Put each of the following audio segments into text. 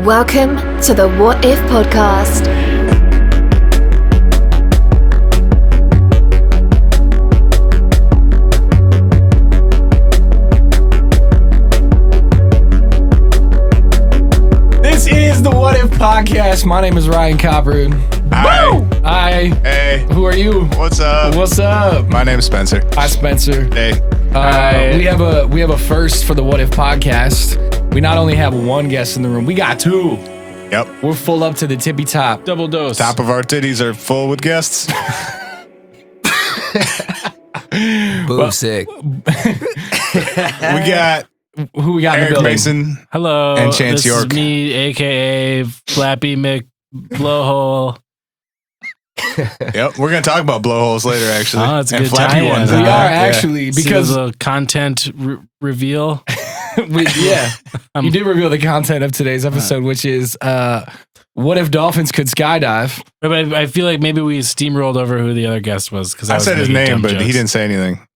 Welcome to the What If Podcast. This is the What If Podcast. My name is Ryan Copper. Hi. Hi. Hey. Who are you? What's up? What's up? My name's Spencer. Hi, Spencer. Hey. We have a first for the What If Podcast. We not only have one guest in the room, we got two. Yep. We're full up to the tippy top. Double dose. Top of our titties are full with guests. Boom sick. We got Who we got in the Eric building? Mayson. Hello. And Chance this York. is me, a.k.a. Flappy Mick Blowhole. Yep. We're going to talk about blowholes later, actually. Oh, that's a and good flappy tie-in. ones. We are Yeah. actually because a content reveal. you did reveal the content of today's episode, which is what if dolphins could skydive? But I feel like maybe we steamrolled over who the other guest was because I said his name, but he didn't say anything.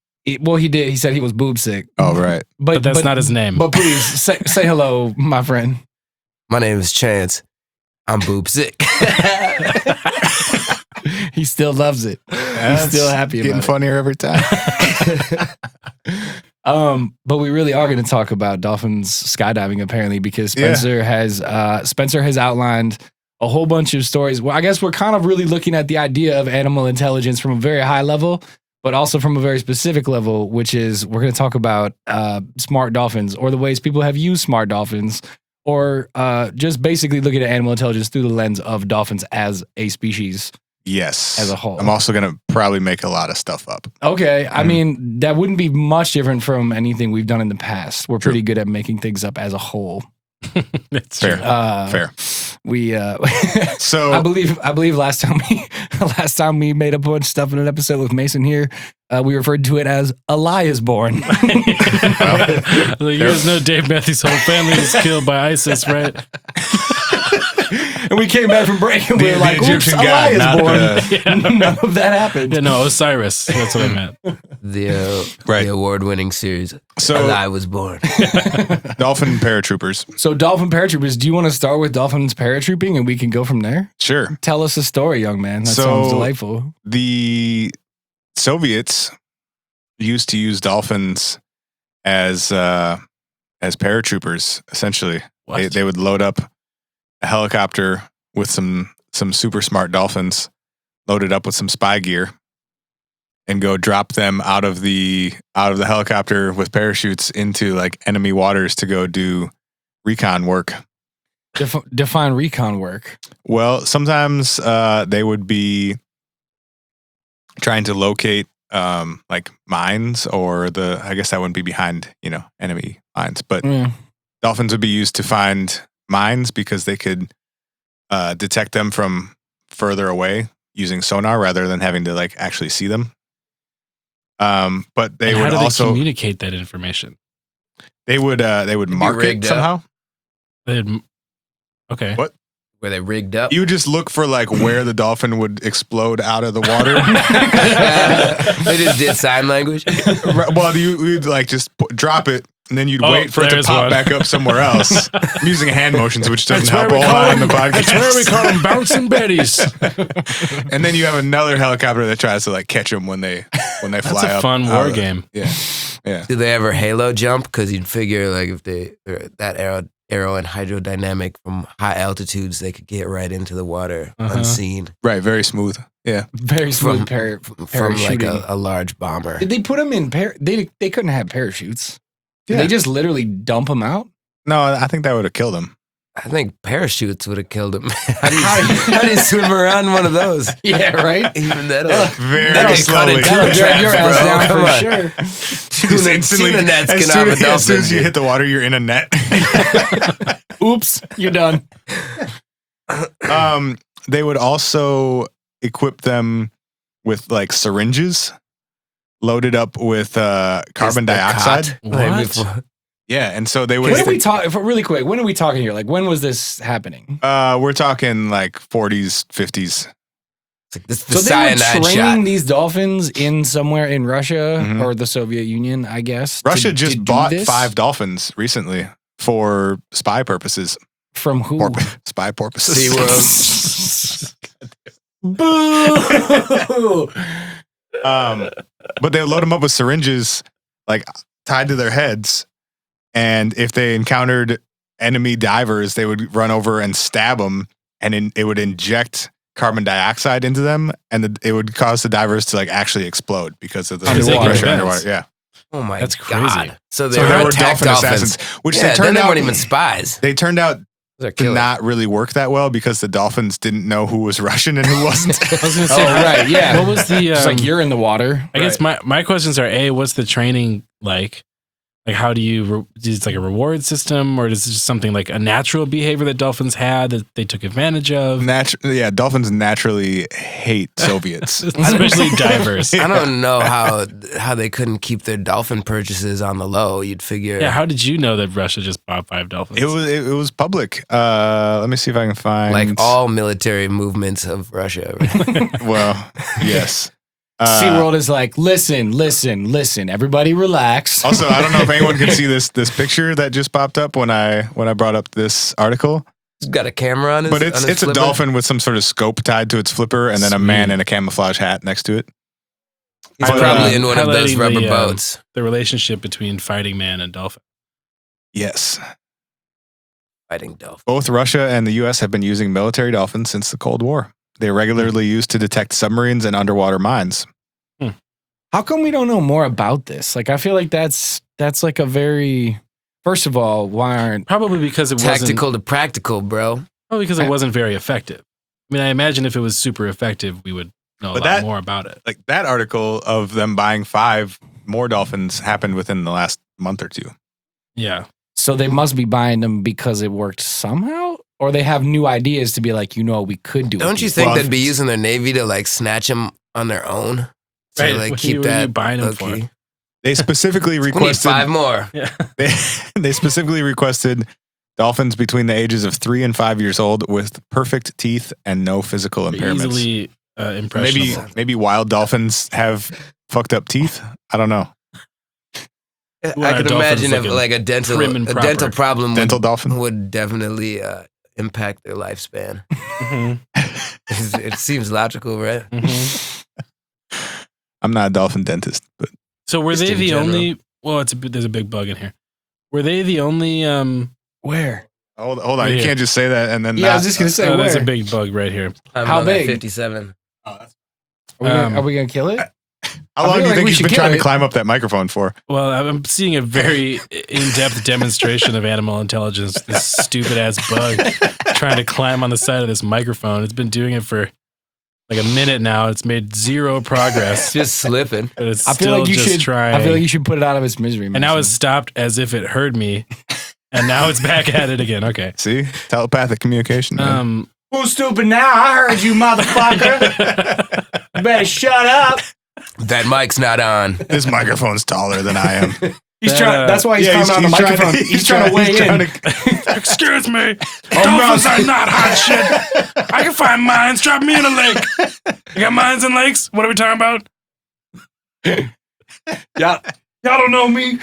Well, he did. He said he was boob sick. Oh, right. But that's not his name. But please say hello, my friend. My name is Chance. I'm boob sick. He still loves it. He's still happy about Getting it. funnier every time. But we really are going to talk about dolphins skydiving apparently because Spencer has outlined a whole bunch of stories. Well, I guess we're kind of really looking at the idea of animal intelligence from a very high level, but also from a very specific level, which is we're going to talk about smart dolphins or the ways people have used smart dolphins, or just basically looking at animal intelligence through the lens of dolphins as a species. Yes. As a whole. I'm also going to probably make a lot of stuff up. Okay. I mean, that wouldn't be much different from anything we've done in the past. We're True. pretty good at making things up as a whole. That's Fair. true. Fair. We So I believe last time we made a bunch of stuff in an episode with Mayson here, we referred to it as Elias born. Like, you guys know Dave Matthews' whole family was killed by ISIS, right? And we came back from break and we were The like, Egyptian oops, god, Elias not born. None of that happened. Yeah, no, Osiris. That's what I meant. Right. The award-winning series. So- I was born. Dolphin Paratroopers. So Dolphin Paratroopers, do you want to start with Dolphins Paratrooping and we can go from there? Sure. Tell us a story, young man. That So- sounds delightful. The Soviets used to use dolphins as paratroopers. Essentially, What? they would load up a helicopter with some super smart dolphins, loaded up with some spy gear, and go drop them out of the helicopter with parachutes into like enemy waters to go do recon work. Define recon work. Well, sometimes they would be trying to locate like mines, or I guess that wouldn't be behind, enemy mines, but Mm. dolphins would be used to find mines because they could detect them from further away using sonar rather than having to like actually see them. But they And would how do also they communicate that information? they would mark it rigged up. somehow. Okay. What? Were they rigged up? You would just look for like where the dolphin would explode out of the water. They just did sign language. Well, you'd like just drop it, and then you'd wait for it to there's pop one. back up somewhere else. I'm using hand motions, which doesn't That's help why a we whole call lot in the them- podcast. That's where we call them bouncing betties. And then you have another helicopter that tries to like catch them when they fly That's up. a fun out war of the- game. Yeah. Did they ever halo jump? Because you'd figure like if that aero and hydrodynamic from high altitudes, they could get right into the water unseen Right. Very smooth. Yeah. Very smooth from like parachuting. a large bomber. Did they put them in they couldn't have parachutes. Did Yeah. they just literally dump them out? No, I think that would have killed them. I think parachutes would have killed him. How do you swim around one of those? Yeah, right? Even that. Very That'll cut slowly. it That'll drag your ass bro. down Come for on. sure. Just instantly, tuna nets as can soon have a as soon as dolphin. you hit the water, you're in a net. Oops, you're done. They would also equip them with like syringes loaded up with carbon dioxide. What? Yeah, and so they would. When are we talking? Really quick, when are we talking here? Like, when was this happening? We're talking like 40s, 50s. It's like this So they were cyanide training shot. these dolphins in somewhere in Russia Mhm. or the Soviet Union, I guess. Russia to just do bought this? 5 dolphins recently for spy purposes. From who? Spy porpoises. SeaWorld. Boo! But they load them up with syringes, like tied to their heads, and if they encountered enemy divers, they would run over and stab them, and it would inject carbon dioxide into them, and it would cause the divers to like actually explode because of the pressure underwater. Yeah. Oh my That's God. crazy. So they were attack dolphins. which Yeah, they turned then they out weren't even spies. They turned out They're to killers. not really work that well because the dolphins didn't know who was Russian and who wasn't. I was going to say, right, yeah. What was the? It's like you're in the water. I guess my questions are: A, what's the training like? Like, how do you? Is it like a reward system, or is it just something like a natural behavior that dolphins had that they took advantage of? Dolphins naturally hate Soviets. Especially divers. I don't know how they couldn't keep their dolphin purchases on the low. You'd figure. Yeah, how did you know that Russia just bought 5 dolphins? It was public. Let me see if I can find like all military movements of Russia. Well, yes. SeaWorld is like, listen, everybody relax. Also, I don't know if anyone can see this picture that just popped up when I brought up this article. He's got a camera on his. But on his it's a flipper. dolphin with some sort of scope tied to its flipper, and then a man in a camouflage hat next to it. He's probably in one of those highlighting rubber the, boats. The relationship between fighting man and dolphin. Yes. Fighting dolphin. Both Russia and the U.S. have been using military dolphins since the Cold War. They're regularly used to detect submarines and underwater mines. How come we don't know more about this? Like, I feel like that's like a very. First of all, why aren't Probably because it Tactical to practical, bro. wasn't. Probably because it wasn't very effective. I mean, I imagine if it was super effective, we would know a lot more about it. Like that article of them buying 5 more dolphins happened within the last month or two. Yeah. so they must be buying them because it worked somehow, or they have new ideas to be like, we could do. Don't you it. think Well, they'd be using their Navy to like snatch them on their own? To Right, like what keep are you that buying 'em low-key? for? They specifically We need requested 5 more. Yeah. they specifically requested dolphins between the ages of 3 and 5 years old with perfect teeth and no physical impairments. Easily impressionable. Maybe wild dolphins have fucked up teeth. I don't know. Well, I our could dolphins imagine if looking like a dental prim and proper. dental problem Dental would, dolphin. would definitely impact their lifespan. Mhm, It seems logical, right? mhm. I'm not a dolphin dentist, but So were Just they in the general. only? Well, there's a big bug in here. Were they the only? Where? hold on. Right You here. can't just say that and then Yeah, I not. was just gonna say there's where. a big bug right here. I'm How on that big? 57. Are we gonna kill it? How I long feel do you like think we he's should been kill trying it. to climb up that microphone for? Well, I'm seeing a very in-depth demonstration of animal intelligence. This stupid ass bug trying to climb on the side of this microphone. It's been doing it for like a minute now. It's made zero progress. Just slipping. But it's I feel still like you just should. trying. I feel like you should put it out of its misery. and now Mason. it's stopped as if it heard me, and now it's back at it again. Okay. See? Telepathic communication. man. Who's stupid now? I heard you, motherfucker. You better shut up. That mic's not on. This microphone's taller than I am. He's That, trying. That's why he's Yeah, climbing on the microphone. He's trying to weigh in. Excuse me. Dolphins are not hot shit. I can find mines. Drop me in a lake. You got mines and lakes? What are we talking about? Y'all don't know me.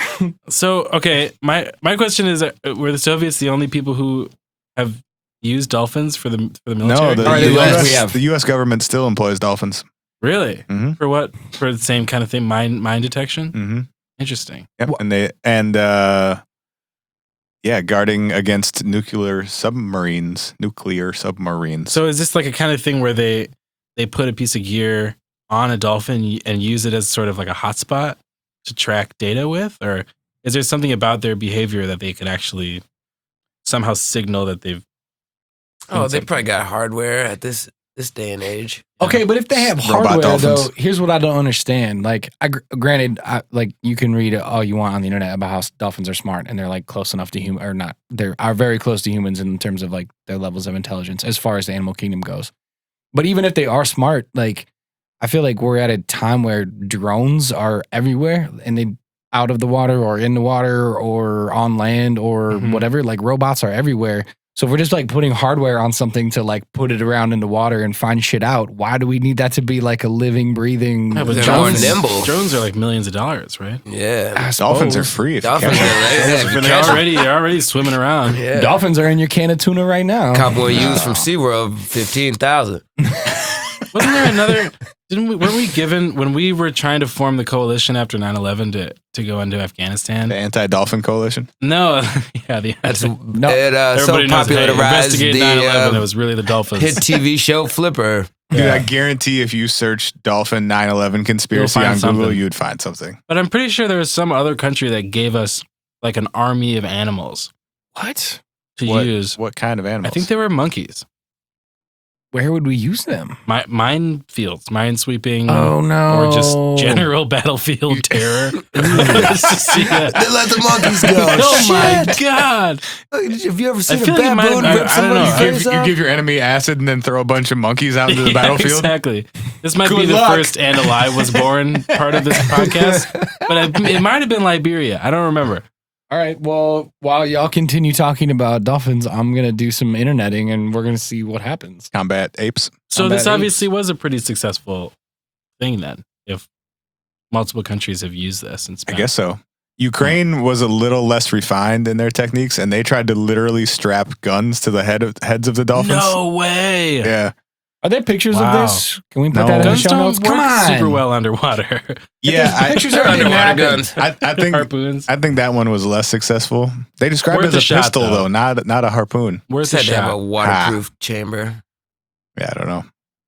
So, okay, my question is: were the Soviets the only people who have used dolphins for the military? No, the, All right, the the US, we have. the U.S. government still employs dolphins. Really? Mhm. For what? For the same kind of thing, mine detection. Mm-hmm. Interesting. Yep. Guarding against nuclear submarines. So, is this like a kind of thing where they put a piece of gear on a dolphin and use it as sort of like a hotspot to track data with, or is there something about their behavior that they can actually somehow signal that they've? Oh, they probably got hardware at this day and age. Okay, but if they have Robot hardware, though, dolphins. here's what I don't understand. Like, granted, like you can read all you want on the internet about how dolphins are smart and they're like close enough to human, or not. They are very close to humans in terms of like their levels of intelligence as far as the animal kingdom goes. But even if they are smart, like I feel like we're at a time where drones are everywhere and they out of the water or in the water or on land or Mhm. whatever. Like robots are everywhere. So if we're just like putting hardware on something to like put it around in the water and find shit out, why do we need that to be like a living, breathing? Yeah, but They're more nimble. Drones are like millions of dollars, right? Yeah. Dolphins are free. If you Dolphins catch them. They're already swimming around. Yeah. Dolphins are in your can of tuna right now. Cop one used from SeaWorld, 15,000. Wasn't there another? Weren't we given when we were trying to form the coalition after 9/11 to go into Afghanistan? The Anti-Dolphin Coalition? No, yeah, That's No. so everybody knows. Hey, popularized investigate 9/11. It was really the Dolphins. hit TV show Flipper. Dude, I guarantee if you search Dolphin 9/11 conspiracy You'll on find Google, something. you'd find something. But I'm pretty sure there was some other country that gave us like an army of animals What? to use. What kind of animals? I think they were monkeys. Where would we use them? Minefields, minesweeping. Oh no! Or just general battlefield terror. Just to see that. They let the monkeys go. Oh my Shit. God. Have you ever seen a feel like it might baboon have- rip I don't know. somebody's You face give, you off? give your enemy acid and then throw a bunch of monkeys out into the Yeah, battlefield? Exactly. This might be Good the luck. first And Alive Was Born part of this podcast, but it might have been Liberia. I don't remember. All right. Well, while y'all continue talking about dolphins, I'm gonna do some interneting, and we're gonna see what happens. Combat apes. So Combat this obviously was a pretty successful thing then, if multiple countries have used this. And I guess so. Ukraine was a little less refined in their techniques, and they tried to literally strap guns to the heads of the dolphins. No way. Yeah. Are there pictures Wow. of this? Can we put No. that in the Guns show don't notes? work Come on. super well underwater. Yeah. Pictures They're are underwater guns. I think Harpoons. I think that one was less successful. They described Worth it as a a shot, pistol, though. not a harpoon. Where's Said the to have a shot? waterproof chamber. Yeah, I don't know.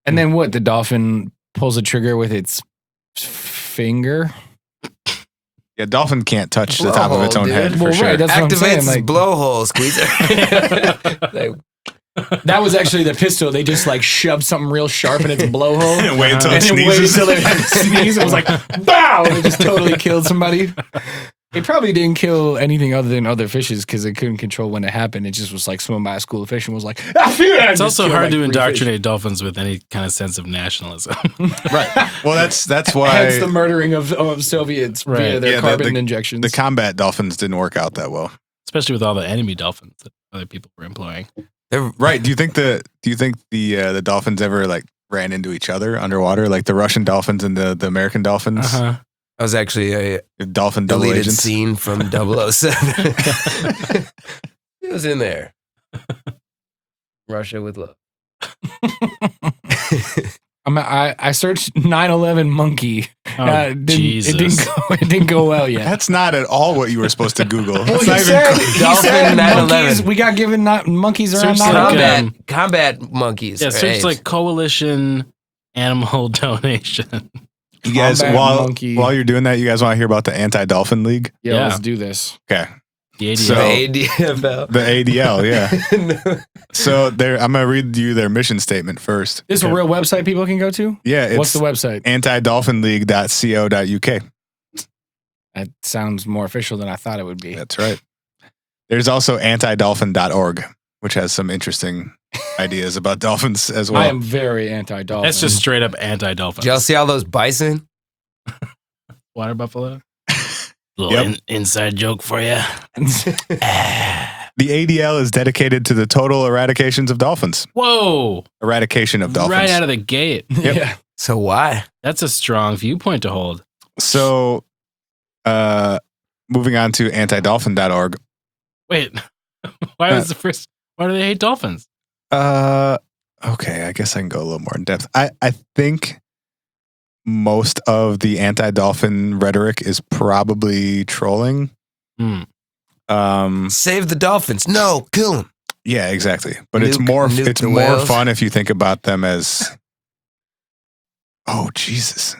And then what? The dolphin pulls a trigger with its finger. Yeah, dolphin can't touch the top of its Blowhole, own dude. head for Well, sure. right, that's what I'm Activates saying. his Like, blowhole squeezer. Like, that was actually the pistol. They just like shoved something real sharp in its blowhole. And wait until and it then waited sneezes. until it sneezed. It was like, bow! And it just totally killed somebody. It probably didn't kill anything other than other fishes because it couldn't control when it happened. It just was like swimming by a school of fish and was like, ah, phew, and It's just also killed, hard like, to 3 indoctrinate dolphins with any kind of sense of nationalism. Right. Well, that's fish. why Hence the murdering of Soviets via Right. their Yeah, carbon injections. the combat dolphins didn't work out that well. Especially with all the enemy dolphins that other people were employing. they're Right. Do you think the the dolphins ever like ran into each other underwater, like the Russian dolphins and the American dolphins? Uh-huh. That was actually a Dolphin double deleted agents. scene from 007. It was in there. Russia with love. I searched 9/11 monkey. Oh, It Jesus. didn't go well yet. That's not at all what you were supposed to Google. Well, That's he not said, even he Dolphin said 9/11. monkeys. We got given monkeys around Search like, 9/11. Combat monkeys. Yeah, or search apes. like coalition animal donation. You guys, Combat while monkey. you're doing that, you guys want to hear about the Anti-Dolphin League? Yeah, Yeah. let's do this. Okay. The ADL. So- the ADFL. The ADL, yeah. So I'm going to read you their mission statement first. This is a real website people can go to? Yeah, it's What's the website? antidolphinleague.co.uk. That sounds more official than I thought it would be. That's right. There's also antidolphin.org, which has some interesting ideas about dolphins as well. I am very anti-dolphin. That's just straight up anti-dolphin. Did y'all see all those bison? Water buffalo. Little inside joke for you. The ADL is dedicated to the total eradications of dolphins. Whoa! Eradication of dolphins. Right out of the gate. Yep. Yeah. So why? That's a strong viewpoint to hold. So, moving on to antidolphin.org. Wait, why do they hate dolphins? Okay, I guess I can go a little more in depth. I think most of the anti-dolphin rhetoric is probably trolling. Hmm. Save the dolphins. No, kill them. Yeah, exactly. But it's Nuke more the more whales. fun if you think about them as Jesus.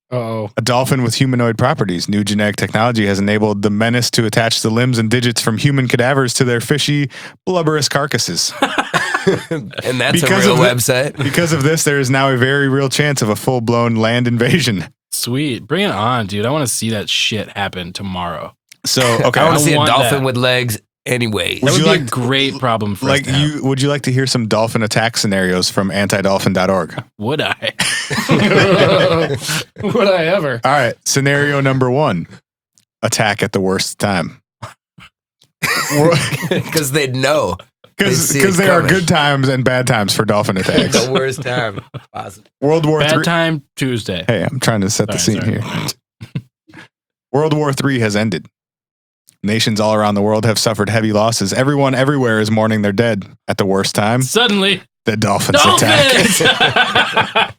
Oh, A dolphin with humanoid properties. New genetic technology has enabled the menace to attach the limbs and digits from human cadavers to their fishy, blubberous carcasses. And that's Because a real of the- website. Because of this, there is now a very real chance of a full-blown land invasion. Sweet. Bring it on, dude. I want to see that shit happen tomorrow. So, okay. I want I to see a want dolphin that. with legs anyways. That Would would you be like- a great problem for us to have. Would you like to hear some dolphin attack scenarios from antidolphin.org? Would I? would I ever? All right. Scenario number 1. Attack at the worst time. Because they'd know. Because there are good times and bad times for dolphin attacks. The worst time possible. World War Bad III. time Tuesday. Hey, I'm trying to set the scene here. World War III has ended. Nations all around the world have suffered heavy losses. Everyone everywhere is mourning their dead. At the worst time, Suddenly, the dolphins attack.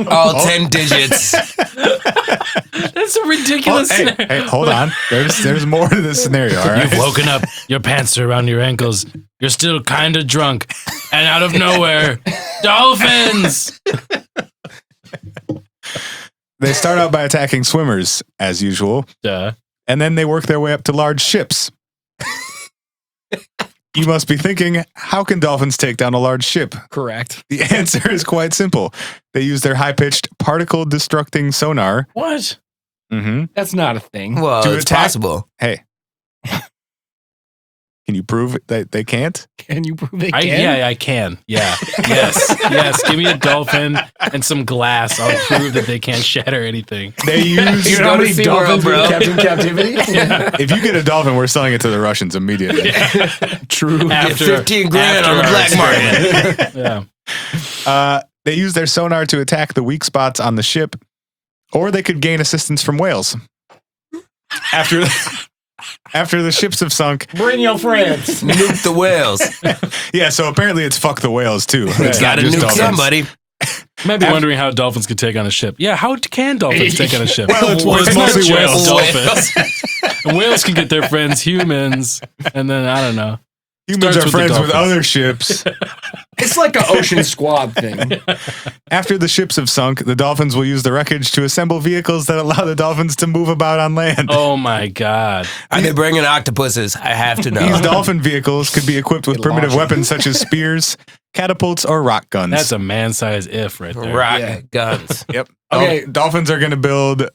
All 10 digits. That's a ridiculous scenario. Hey, hold on. There's more to this scenario, all right? You've woken up, your pants are around your ankles, you're still kind of drunk, and out of nowhere, dolphins! They start out by attacking swimmers, as usual, Duh. and then they work their way up to large ships. You must be thinking, how can dolphins take down a large ship? Correct. The answer is quite simple. They use their high-pitched particle-destructing sonar. What? Mm-hmm. That's not a thing. Well, To it's attack- possible. Hey. Can you prove that they can't? Can you prove they can? I can. Yeah. Yes. Give me a dolphin and some glass. I'll prove that they can't shatter anything. They use... You know how Go to many SeaWorld, dolphins bro. were kept in captivity? If you get a dolphin, we're selling it to the Russians immediately. True. Get 15 grand on the black market. Yeah. They use their sonar to attack the weak spots on the ship, or they could gain assistance from whales. After the ships have sunk, Bring your friends. Nuke the whales. yeah. So apparently, it's fuck the whales too. It's not Gotta just nuke dolphins. somebody. You might be wondering how dolphins could take on a ship. Yeah, how can dolphins take on a ship? Well, it's not mostly just whales. dolphins. And whales can get their friends humans, and then I don't know. Humans Starts are with the friends with dolphins. other ships. It's like an ocean squad thing. After the ships have sunk, the dolphins will use the wreckage to assemble vehicles that allow the dolphins to move about on land. Oh my god! Are they bringing octopuses? I have to know. These dolphin vehicles could be equipped with primitive launch weapons such as spears, catapults, or rock guns. That's a man-sized if right there. Rocket guns. Yep. Okay. Dolphins are going to build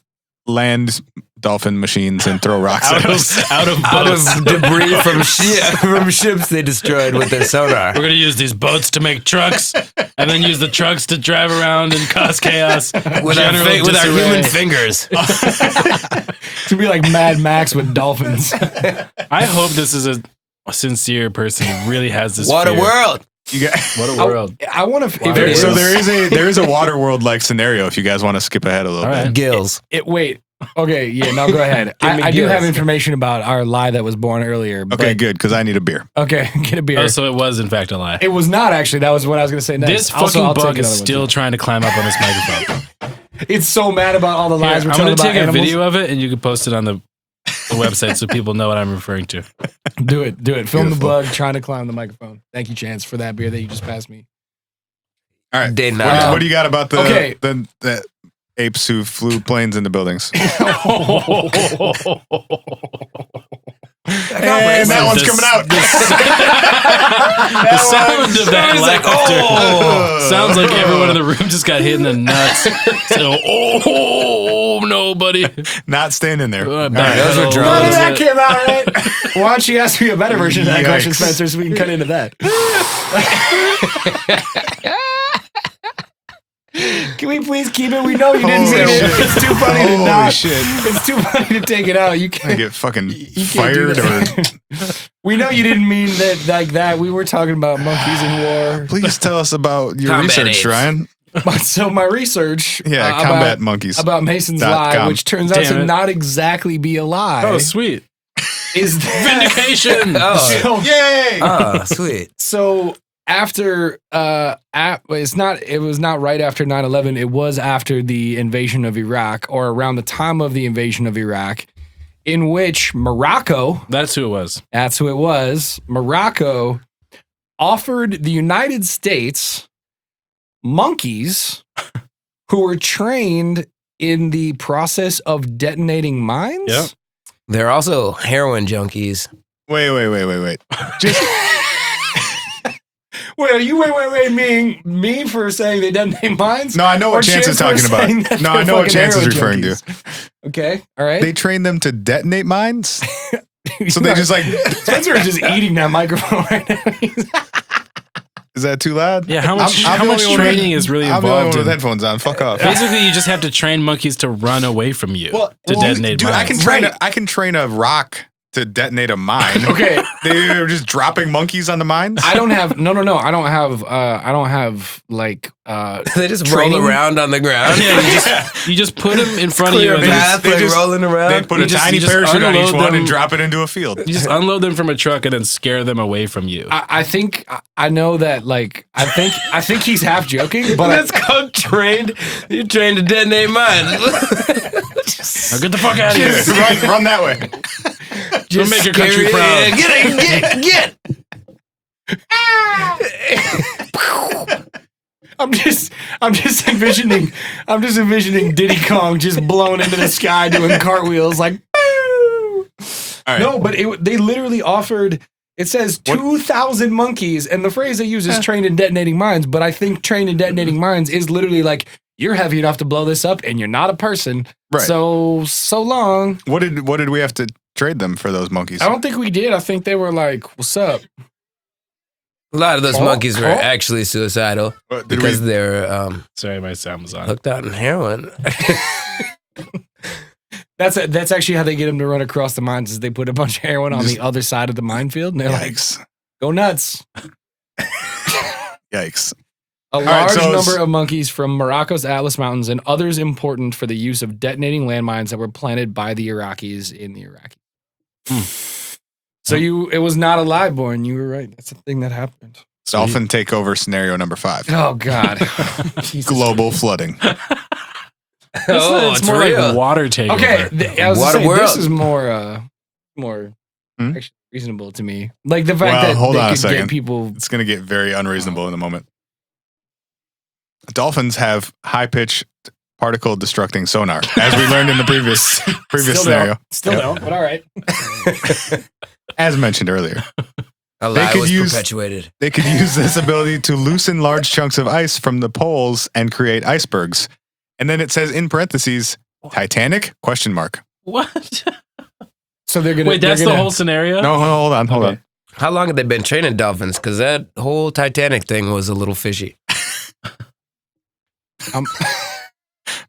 land dolphin machines and throw rocks at us. Out of Out boats. of debris from ships they destroyed with their sonar. We're gonna use these boats to make trucks, and then use the trucks to drive around and cause chaos With General our disarray. human fingers. To be like Mad Max with dolphins. I hope this is a sincere person who really has this. What a fear. world. You got, What a world! I want to. there, so there is a water world like scenario if you guys want to skip ahead a little All bit. right. Gills. Wait. Okay. Yeah. Now go ahead. I do gills. have information about our lie that was born earlier. Okay, but- good, because I need a beer. Okay. Get a beer. Oh, so it was in fact a lie. It was not actually. That was what I was going to say next. This Also, fucking I'll take bug is another one, still too. trying to climb up on this microphone. It's so mad about all the lies Here, we're I'm telling gonna about take a animals. video of it, and you can post it on the website so people know what I'm referring to. Do it. Film Beautiful. the bug trying to climb the microphone. Thank you, Chance, for that beer that you just passed me. All right. Did What, not. what do you got about the, Okay. the apes who flew planes into buildings? Oh, And that one's coming out. The sound of that laughter sounds like everyone in the room just got hit in the nuts. So, oh no, buddy! Not staying in there. Back those are pedal. drugs. None of that came out right. Why don't you ask me a better version of that question, Yikes. Spencer, so we can cut into that? Can we please keep it? We know you didn't Holy mean it. shit. It's too funny to Holy not. shit. It's too funny to take it out. You I can't. get fucking You can't do fired or that. We know you didn't mean that like that. We were talking about monkeys in war. please tell us about your Combat research, apes. Ryan. So my research, Yeah, about- combat monkeys. about Mason's .com. lie, which turns out Damn to it. not exactly be a lie, Oh, sweet is that vindication! Oh, So, Yay! oh, sweet. so after it was not right after 9/11. It was after the invasion of Iraq, or around the time of the invasion of Iraq, in which Morocco, That's who it was. that's who it was, Morocco offered the United States monkeys who were trained in the process of detonating mines. Yep. They're also heroin junkies. Wait. Just Wait, are you wait me for saying they detonate mines? no, I know Or what Chance is Chance talking for saying that about. No, they're I know what fucking Chance is heroin referring to. junkies. Okay, all right. They train them to detonate mines. So they just like, Spencer is just eating that microphone right now. is that too loud? Yeah, how much I'm how the much only one with- training is really I'm the only involved one with in? headphones on. Fuck off. Basically, you just have to train monkeys to run away from you to detonate dude, mines. I can train a rock to detonate a mine. Okay. They were just dropping monkeys on the mines? I don't have no. I don't have like They just training. roll around on the ground. You just put them in front of you. Clear And path, they like just- rolling around. They put a tiny you just parachute on each unload one them. and drop it into a field. you just unload them from a truck and then scare them away from you. I think I know that like I think he's half joking, but That's called trained. You're trained to detonate mines. Now get the fuck out of here. run that way. Don't make your country Scary. proud. Get. I'm just envisioning Diddy Kong just blown into the sky doing cartwheels like. All right. No, but they literally offered. It says 2,000 monkeys, and the phrase they use is trained in detonating mines. But I think trained in detonating mines is literally like you're heavy enough to blow this up, and you're not a person. Right. So long. What did we have to trade them for those monkeys? I don't think we did. I think they were like, "What's up?" A lot of those Oh, monkeys were oh. actually suicidal What, did because we- they're Sorry, my sound was on. hooked on heroin. That's actually how they get them to run across the mines. Is they put a bunch of heroin on the other side of the minefield, and they're like, Yikes. "Go nuts!" Yikes. A right, large so number of monkeys from Morocco's Atlas Mountains and others important for the use of detonating landmines that were planted by the Iraqis in the Iraqi. So it was not a lie born. You were right. That's a thing that happened. Dolphin takeover scenario number 5. Oh God. Global flooding. It's more real. like water takeover. Okay, I was Water saying, this world. is more Hmm? actually reasonable to me. Like the fact Well, that hold they on a could get second. people. It's going to get very unreasonable in a moment. Dolphins have high-pitched particle destructing sonar, as we learned in the previous Still scenario. Still don't, but all right. As mentioned earlier. A They lie could was use- perpetuated. They could use this ability to loosen large chunks of ice from the poles and create icebergs. And then it says in parentheses, Titanic? Question mark. What? So they're gonna Wait, that's they're the gonna- whole scenario? No, hold on. Okay. How long have they been training dolphins? Because that whole Titanic thing was a little fishy.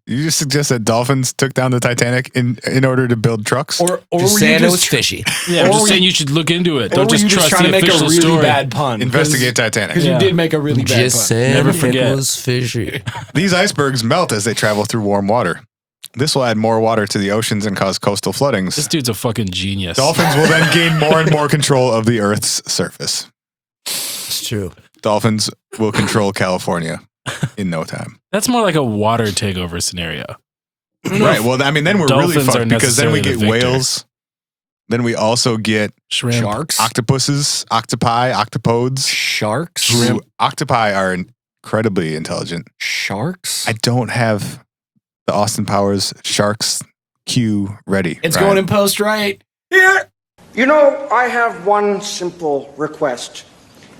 You just suggest that dolphins took down the Titanic in order to build trucks? Or Just were you saying it was just fishy. Yeah, I'm Or just were saying you- you should look into it. or Don't were just you trust trying to the make a official really story. bad pun? Investigate Titanic. Because you Yeah. did make a really bad Just pun. saying Never it forget. was fishy. These icebergs melt as they travel through warm water. This will add more water to the oceans and cause coastal floodings. This dude's a fucking genius. Dolphins will then gain more and more control of the Earth's surface. It's true. Dolphins will control California in no time. That's more like a water takeover scenario. Right. Well, I mean, then we're really Dolphins are fucked because then we necessarily get the victor. whales. Then we also get Shrimp. Sharks. octopuses, octopi, octopodes. Sharks. Ooh, octopi are incredibly intelligent. Sharks. I don't have the Austin Powers Sharks cue ready. It's Ryan. going in post right. Here, you know, I have one simple request,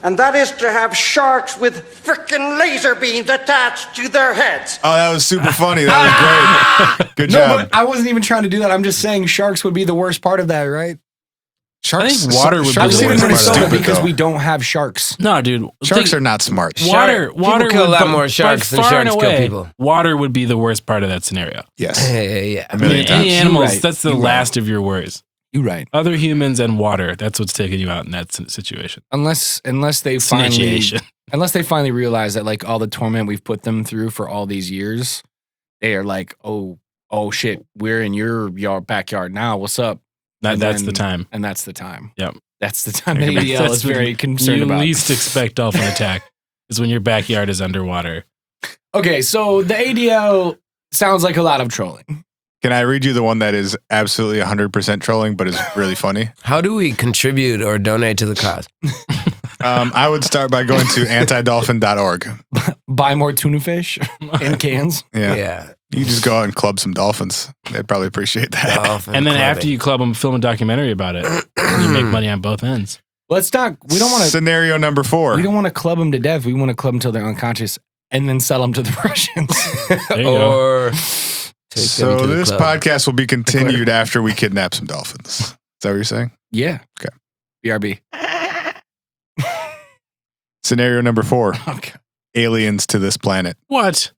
and that is to have sharks with frickin' laser beams attached to their heads. Oh, that was super funny. That was great. Good No, job. but I wasn't even trying to do that. I'm just saying sharks would be the worst part of that, right? Sharks, I think water would be sharks the are worst part of Minnesota that. stupid, because though. we don't have sharks. No, dude. Sharks think are not smart. water. People Water kill a would- lot but more by sharks than far sharks and kill away, people. Water would be the worst part of that scenario. Yes. Yeah. A million times. Any animals, right. that's the You're right. last of your worries. You're right. Other humans and water, that's what's taking you out in that situation. Unless they finally Snitchation. realize that like all the torment we've put them through for all these years, they are like, oh shit, we're in your backyard now. What's up? And That's then- the time. And that's the time. Yep. That's the time that ADL That's is when very concerned you about. least expect dolphin attack is when your backyard is underwater. Okay, so the ADL sounds like a lot of trolling. Can I read you the one that is absolutely 100% trolling, but is really funny? How do we contribute or donate to the cause? I would start by going to antidolphin.org. Buy more tuna fish in cans. Yeah. You just go out and club some dolphins. They'd probably appreciate that. Dolphin And then after clubbing. you club them, film a documentary about it. And you make money on both ends. Let's not. We don't want to. Scenario number 4. We don't want to club them to death. We want to club them till they're unconscious and then sell them to the Russians. There you go. or take them So to the this club. podcast will be continued after we kidnap some dolphins. Is that what you're saying? Yeah. Okay. BRB. Scenario number 4. Okay. Aliens to this planet. What?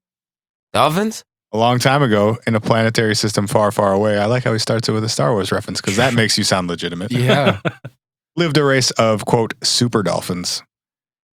Dolphins? a long time ago in a planetary system far, far away. I like how he starts it with a Star Wars reference because that makes you sound legitimate. Yeah. Lived a race of, quote, super dolphins.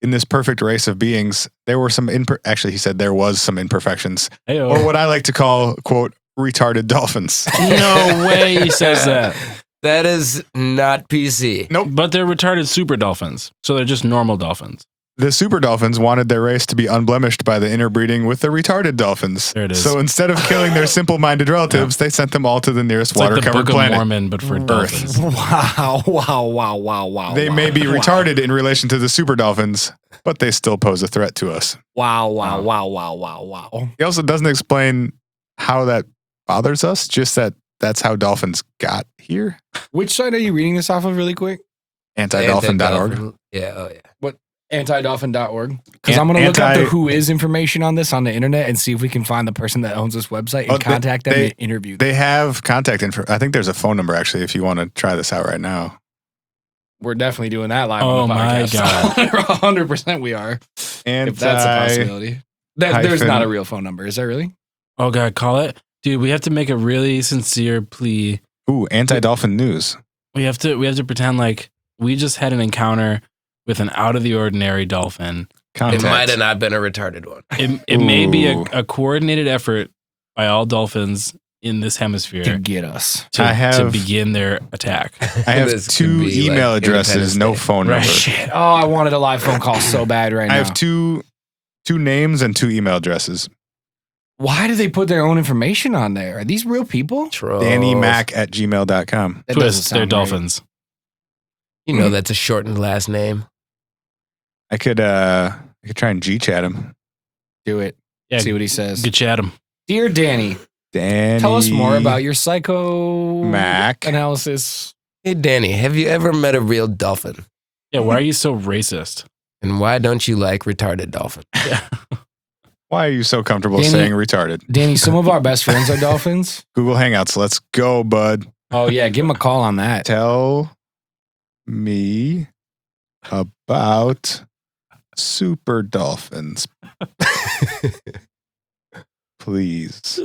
In this perfect race of beings, there were some actually, he said there was some imperfections, Hey-o. or what I like to call, quote, retarded dolphins. No way he says that. That is not PC. Nope. But they're retarded super dolphins. So they're just normal dolphins. The super dolphins wanted their race to be unblemished by the interbreeding with the retarded dolphins. There it is. So instead of killing their simple-minded relatives, they sent them all to the nearest It's like the water-covered Book of planet. Mormon, but for dolphins. Wow. They may be retarded in relation to the super dolphins, but they still pose a threat to us. Wow. He also doesn't explain how that bothers us, just that that's how dolphins got here. Which site are you reading this off of really quick? AntiDolphin.org. Yeah, oh yeah. Antidolphin.org. Because I'm going to look up the who is information on this on the internet and see if we can find the person that owns this website and contact them and interview them. They have contact info. I think there's a phone number actually if you want to try this out right now. We're definitely doing that live Oh on the my podcast. 100% we are. If that's a possibility. There's not a real phone number. Is there really? Oh, God, call it. Dude, we have to make a really sincere plea. Ooh, Anti-Dolphin News. We have to pretend like we just had an encounter with an out of the ordinary dolphin. Contact. It might have not been a retarded one. It may be a coordinated effort by all dolphins in this hemisphere To get us. to begin their attack. I have This could 2 be email like addresses, Independence no Day. phone Right. number. Shit. Oh, I wanted a live phone call so bad right now. I have two names and 2 email addresses. Why do they put their own information on there? Are these real people? Trolls. DannyMac@gmail.com. That doesn't Twist, they're sound right. dolphins. You know that's a shortened last name. I could try and G-chat him. Do it. Yeah, See what he says. Get chat him. Dear Danny, Danny. tell us more about your psycho Mac. analysis. Hey Danny, have you ever met a real dolphin? Yeah, why are you so racist? And why don't you like retarded dolphins? Why are you so comfortable Danny- saying retarded? Danny, some of our best friends are dolphins. Google Hangouts. Let's go, bud. Oh, yeah. Give him a call on that. Tell me about super dolphins. Please.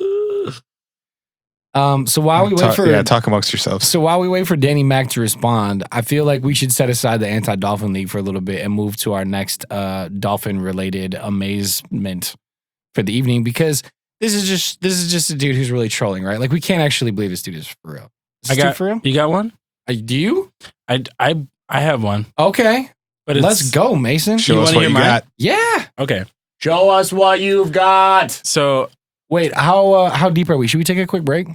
So while we wait for talk amongst yourselves. So while we wait for Danny Mac to respond, I feel like we should set aside the Anti-Dolphin League for a little bit and move to our next dolphin-related amazement for the evening, because this is just a dude who's really trolling, right? Like, we can't actually believe this dude is for real. Is this dude for real? You got one? Do you? I have one. Okay, But it's, let's go, Mason. Show us wanna what hear you mine? got. Yeah. Okay. Show us what you've got. So Wait, how deep are we? Should we take a quick break?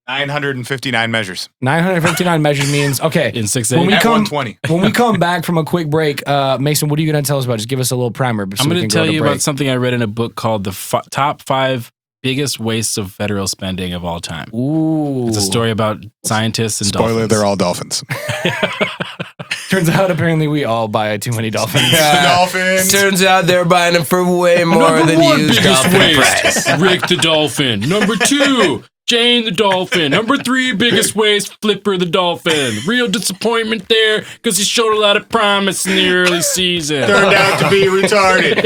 959 measures. 959 measures means okay. in 6 When 8, we At come- 120. When we come back from a quick break, Mason, what are you going to tell us about? Just give us a little primer. So I'm we going can to go tell you break. about something I read in a book called The Top 5 Biggest Wastes of Federal Spending of All Time. Ooh, It's a story about scientists and Spoiler, dolphins. they're all dolphins. Turns out apparently we all buy too many dolphins. Dolphins. Turns out they're buying them for way more than used dolphin price. Rick the Dolphin. Number 2, Jane the Dolphin. Number 3, biggest waste, Flipper the Dolphin. Real disappointment there because he showed a lot of promise in the early season. Turned out to be retarded.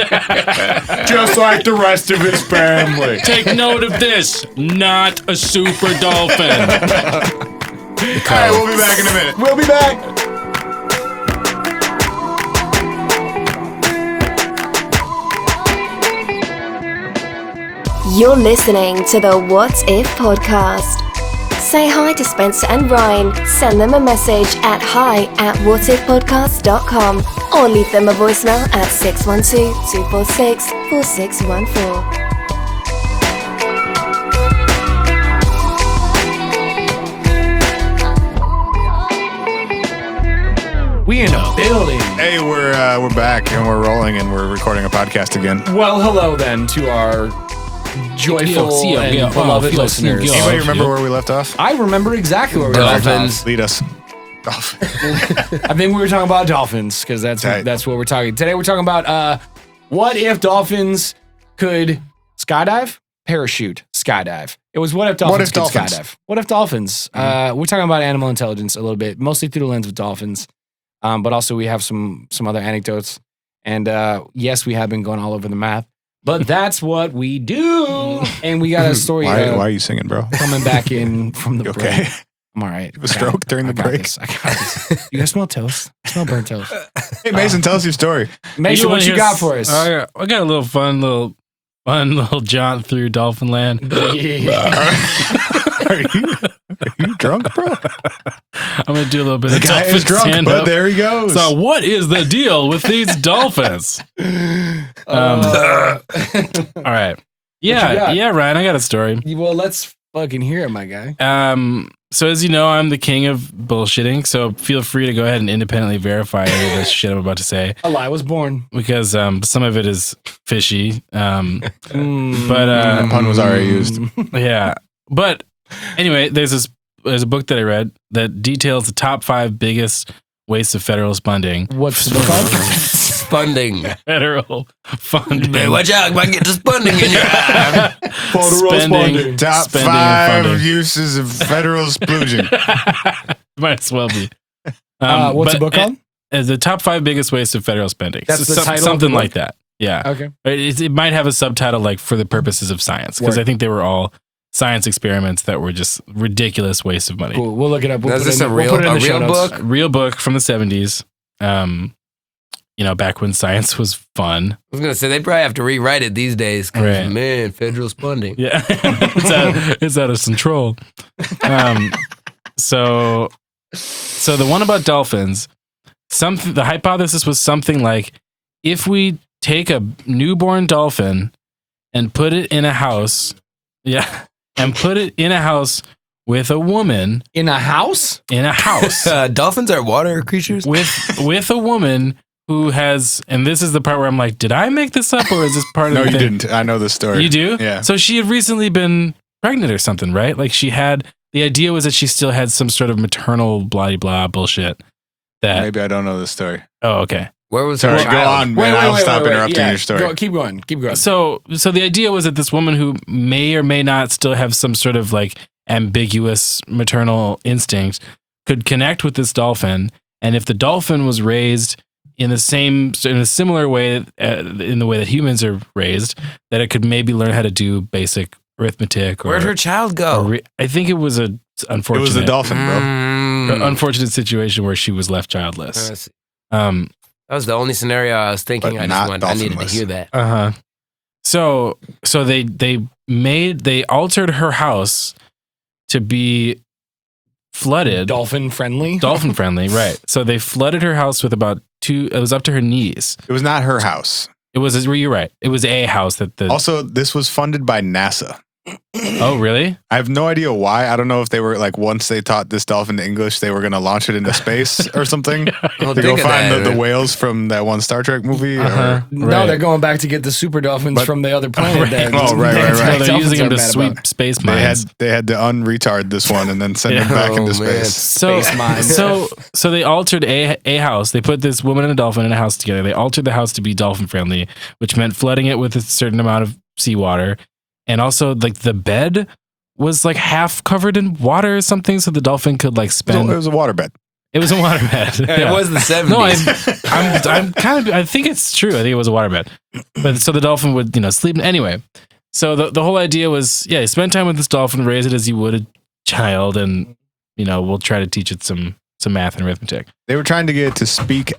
Just like the rest of his family. Take note of this, not a super dolphin. All right, we'll be back in a minute. We'll be back. You're listening to the What If podcast. Say hi to Spencer and Ryan. Send them a message at hi@whatifpodcast.com or leave them a voicemail at 612-246-4614. We in a building. Hey, we're back and we're rolling and we're recording a podcast again. Well, hello then to our joyful and beloved listeners. Anybody remember where we left off? I remember exactly where we left Dolphins. off. Lead us. Dolphin. I think we were talking about dolphins because that's Right. what we're talking. Today we're talking about what if dolphins could skydive, parachute, skydive. It was what if dolphins could dolphins? skydive. What if dolphins? We're talking about animal intelligence a little bit, mostly through the lens of dolphins, but also we have some other anecdotes. And yes, we have been going all over the map. but that's what we do. And we got a story. Why are you singing, bro? Coming back in from the You break. okay? I'm all right. You have a stroke during the break? I got this. You guys smell toast? I smell burnt toast. Hey, Mason, tell us your story. Mason, what you got for us? I got a little fun little jaunt through Dolphin Land. Are you drunk, bro? I'm gonna do a little bit The of guy dolphin is drunk, stand but up. there he goes. So what is the deal with these dolphins? All right. Yeah, Ryan, I got a story. Well, let's fucking hear it, my guy. So as you know, I'm the king of bullshitting, so feel free to go ahead and independently verify any of this shit I'm about to say. A lie was born. Because some of it is fishy. But the pun was already used. Yeah. But anyway, there's a book that I read that details the top 5 biggest wastes of federal funding. What's the book called? Funding. Federal funding. Hey, watch out, might get this funding in your eye. Spending. Top Spending 5 and funding. uses of federal splooging. Might as well be. What's the book called? The top 5 biggest wastes of federal spending. That's the title of something the book? like that. Yeah. Okay. It might have a subtitle like for the purposes of science, because Word. I think they were all science experiments that were just ridiculous waste of money. Cool. We'll look it up. We'll Is put this it a in- real, we'll put it in a the show real notes. book? A real book from the 70s. Back when science was fun. I was gonna say they probably have to rewrite it these days because Right. man, federal funding. Yeah. it's out of control. So the one about dolphins, the hypothesis was something like, if we take a newborn dolphin and put it in a house, with a woman In a house? Dolphins are water creatures. with a woman who has, and this is the part where I'm like, did I make this up or is this part No, of the you thing? didn't. I know the story. You do? Yeah. So she had recently been pregnant or something, right? Like the idea was that she still had some sort of maternal blah blah bullshit. That Maybe I don't know the story. Oh, okay. Where was Sorry, her go child? on, man. I'll stop interrupting Yeah, your story. keep going. Keep going. So the idea was that this woman who may or may not still have some sort of like ambiguous maternal instinct could connect with this dolphin, and if the dolphin was raised in a similar way, in the way that humans are raised, that it could maybe learn how to do basic arithmetic. Where'd her child go? I think it was It unfortunate. was the dolphin, bro. Unfortunate situation where she was left childless. That was the only scenario I was thinking. But I not needed to dolphinless. hear that. So they altered her house to be flooded. Dolphin friendly. Dolphin friendly, right. So they flooded her house with it was up to her knees. It was not her house. You're right. It was a house that Also, this was funded by NASA. Oh, really? I have no idea why. I don't know if they were like, once they taught this dolphin English, they were going to launch it into space or something. Well, To go think of find that. the whales from that one Star Trek movie. Uh-huh. No, Right. they're going back to get the super dolphins from the other planet. Right. that- Oh, right. No, they're Dolphins using are them to mad sweep about. space They had mines. to unretard this one and then send Yeah. it back into Oh, man. space. Space mines. So they altered a house. They put this woman and a dolphin in a house together. They altered the house to be dolphin friendly, which meant flooding it with a certain amount of seawater, and also like the bed was like half covered in water or something, so the dolphin could like It spend. was a waterbed. It was a waterbed. It was the 70s. No, I'm kind of. I think it's true. I think it was a waterbed. But so the dolphin would sleep. Anyway, so the whole idea was spend time with this dolphin, raise it as you would a child, and we'll try to teach it some math and arithmetic. They were trying to get it to speak.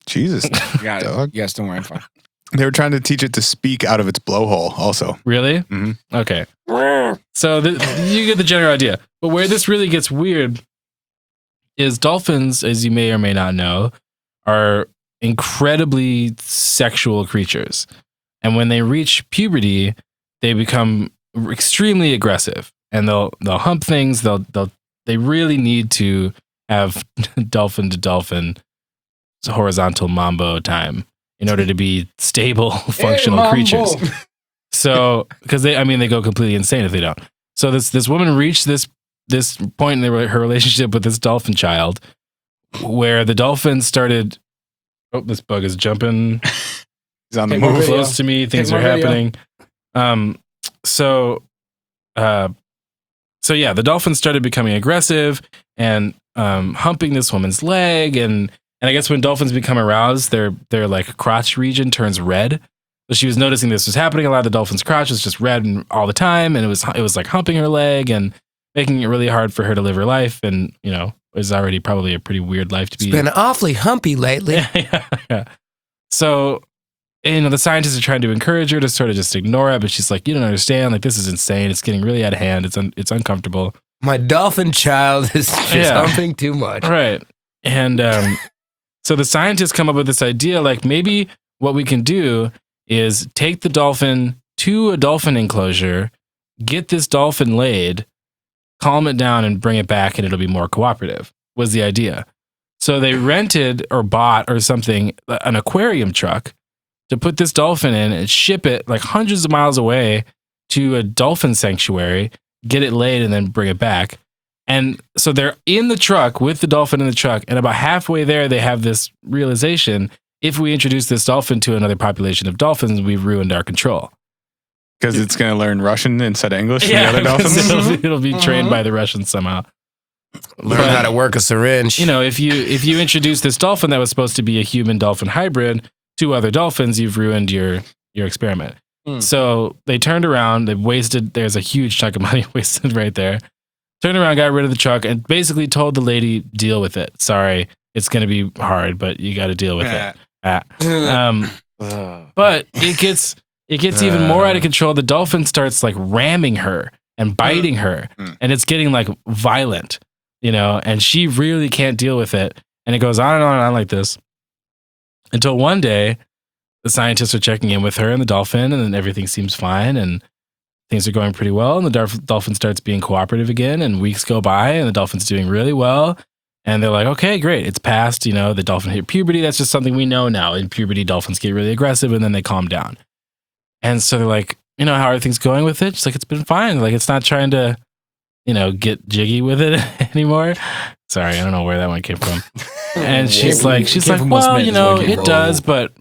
Jesus. Got it. Dog. Yes, don't worry, I'm fine. They were trying to teach it to speak out of its blowhole also. Really? Mhm. Okay. So you get the general idea. But where this really gets weird is dolphins, as you may or may not know, are incredibly sexual creatures. And when they reach puberty, they become extremely aggressive. And they'll hump things. They really need to have dolphin to dolphin horizontal mambo time in order to be stable, functional creatures. So, because they go completely insane if they don't. So this woman reached this point in her relationship with this dolphin child, where the dolphin started. Oh, this bug is jumping He's on the Take more move. video. close to me. Things Take are more video. happening. So yeah, the dolphin started becoming aggressive and humping this woman's leg, and I guess when dolphins become aroused, their like crotch region turns red. So she was noticing this was happening. A lot of the dolphin's crotch was just red all the time, and it was like humping her leg and making it really hard for her to live her life. And you know, it was already probably a pretty weird life to be. It's been awfully humpy lately. Yeah. So, you know, the scientists are trying to encourage her to sort of just ignore it, but she's like, "You don't understand. Like, this is insane. It's getting really out of hand. It's uncomfortable. My dolphin child is just humping too much." Right. And so the scientists come up with this idea, like maybe what we can do is take the dolphin to a dolphin enclosure, get this dolphin laid, calm it down, and bring it back, and it'll be more cooperative, was the idea. So they rented or bought or something, an aquarium truck to put this dolphin in and ship it like hundreds of miles away to a dolphin sanctuary, get it laid, and then bring it back. And so they're in the truck with the dolphin in the truck, and about halfway there, they have this realization: if we introduce this dolphin to another population of dolphins, we've ruined our control. Because it's going to learn Russian instead of English from the other dolphins? It'll be trained by the Russians somehow. Learn how to work a syringe. You know, if you introduce this dolphin that was supposed to be a human-dolphin hybrid to other dolphins, you've ruined your experiment. So they turned around, there's a huge chunk of money wasted right there. Turned around, got rid of the truck, and basically told the lady, deal with it. Sorry, it's going to be hard, but you got to deal with it. But it gets even more out of control. The dolphin starts like ramming her and biting her, and it's getting like violent, you know, and she really can't deal with it. And it goes on and on and on like this until one day the scientists are checking in with her and the dolphin, and then everything seems fine and things are going pretty well. And the dolphin starts being cooperative again, and weeks go by and the dolphin's doing really well. And they're like, okay, great. It's past, you know, the dolphin hit puberty. That's just something we know now. In puberty, dolphins get really aggressive and then they calm down. And so they're like, you know, how are things going with it? She's like, it's been fine. Like, it's not trying to, you know, get jiggy with it anymore. Sorry, I don't know where that one came from. And she's like, well, you know, it does, but,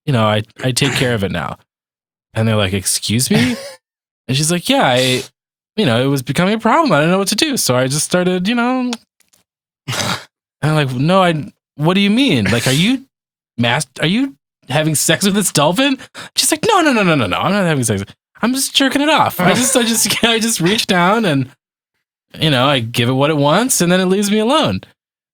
you know, I take care of it now. And they're like, excuse me? And she's like, yeah, you know, it was becoming a problem. I didn't know what to do. So I just started, you know. And I'm like, no, what do you mean? Like, are you having sex with this dolphin? She's like, no. I'm not having sex. I'm just jerking it off. I just reach down and, you know, I give it what it wants and then it leaves me alone.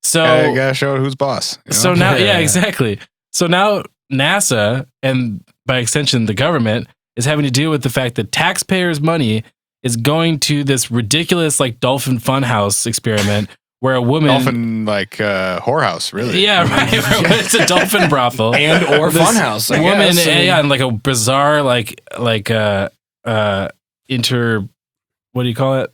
So you gotta show it who's boss. You know? So now, yeah, exactly. So now NASA and by extension, the government is having to deal with the fact that taxpayers' money is going to this ridiculous like dolphin fun house experiment where a woman dolphin like whorehouse, really. Yeah, right. It's a dolphin brothel and or fun house. Woman, yeah, and like a bizarre like what do you call it?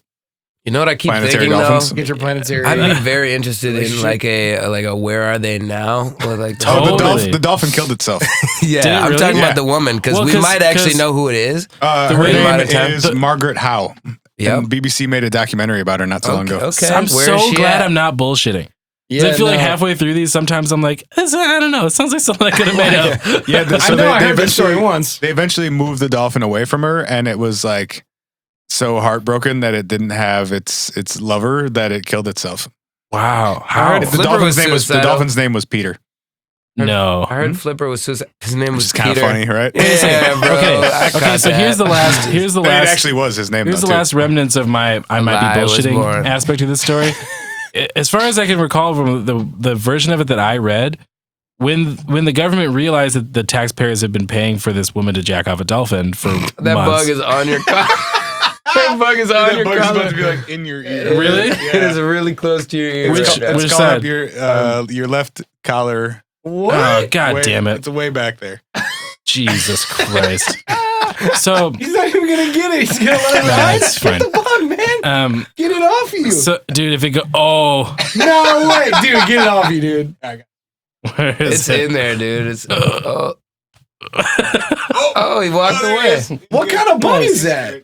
You know what I keep planetary thinking dolphins. though? Interplanetary. I'd be very interested in like a where are they now? Or like Totally. The dolphin killed itself. yeah, Did it I'm really? talking Yeah. about the woman because we might actually know who it is. Her way name amount of time. is Margaret Howe. Yep. And BBC made a documentary about her not so long ago. Okay, I'm where so is she glad at? I'm not bullshitting. Yeah, I feel like no. halfway through these, sometimes I'm like, I don't know. It sounds like something I could have made up. Yeah, I know I heard that story once. They eventually moved the dolphin away from her, and it was like so heartbroken that it didn't have its lover that it killed itself. Wow. I heard The Flipper was suicidal. dolphin's name was Peter. No. I heard Flipper was suicide. His name Which was is kind of Peter. funny, right? Yeah, bro. I Okay. caught So that. here's the last. It actually was his name. Here's though, the too. last remnants of my I might be lie was bullshitting born. aspect of this story. As far as I can recall from the version of it that I read, when the government realized that the taxpayers had been paying for this woman to jack off a dolphin for that months, bug is on your car. That bug is on That your bug's collar. supposed to be like in your ear. Really? It is really close to your ear. Which- right now. It's which called side? up your left collar. oh god damn it, It's way back there. Jesus Christ! So He's not even gonna get it. He's gonna let it no, ride. it's fine. Come on, man. Get it off you. So dude, if it go, No way, dude. Get it off you, dude. where is It's it? in there, dude. It's oh, he walked away. What kind of bug is that?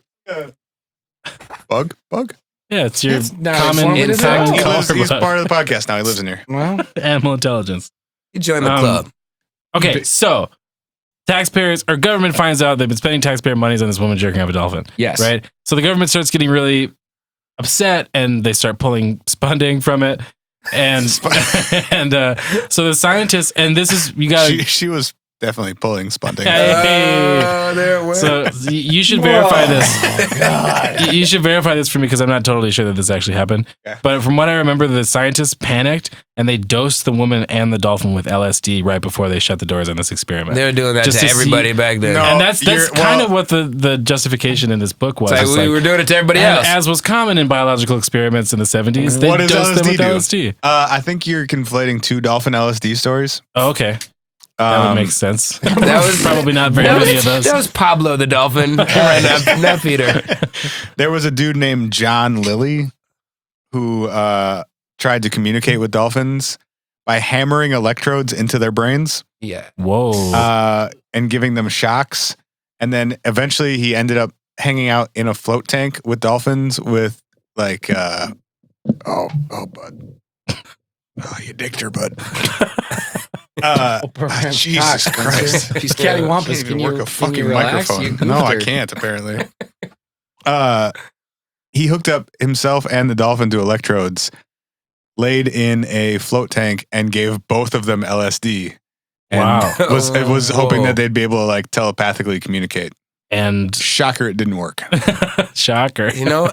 Bug? Yeah, it's your That's not common informative at all. He's collar part of the podcast now. He lives in here. Well, animal intelligence. He joined the Um, club. Okay, so taxpayers or government finds out they've been spending taxpayer monies on this woman jerking off a dolphin. yes. Right? So the government starts getting really upset and they start pulling funding from it. And so the scientists, and this is, you got She was definitely pulling Spunting. There it went. So you should verify this. You should verify this for me because I'm not totally sure that this actually happened. Okay. But from what I remember, the scientists panicked and they dosed the woman and the dolphin with LSD right before they shut the doors on this experiment. They were doing that Just to to everybody see- back then. No. And that's You're- kind well- of what the justification in this book was. It's like It's we were doing it to everybody and else. as was common in biological experiments in the 70s, they What does dosed them LSD with do? LSD. I think you're conflating two dolphin LSD stories. Oh, okay. That would make sense. That was Probably not very many of those. That was Pablo the dolphin, right? Not Peter. There was a dude named John Lilly who tried to communicate with dolphins by hammering electrodes into their brains Yeah. Whoa. and giving them shocks. And then eventually he ended up hanging out in a float tank with dolphins with like, bud. Oh, you dicked her, bud. Jesus Christ. She's I cattywampus. can't even Can work you- a can fucking you relax? You microphone. goofed No, I her. can't, apparently. He hooked up himself and the dolphin to electrodes, laid in a float tank, and gave both of them LSD. And Wow. was hoping Whoa. that they'd be able to like telepathically communicate. And Shocker, it didn't work. shocker. You know,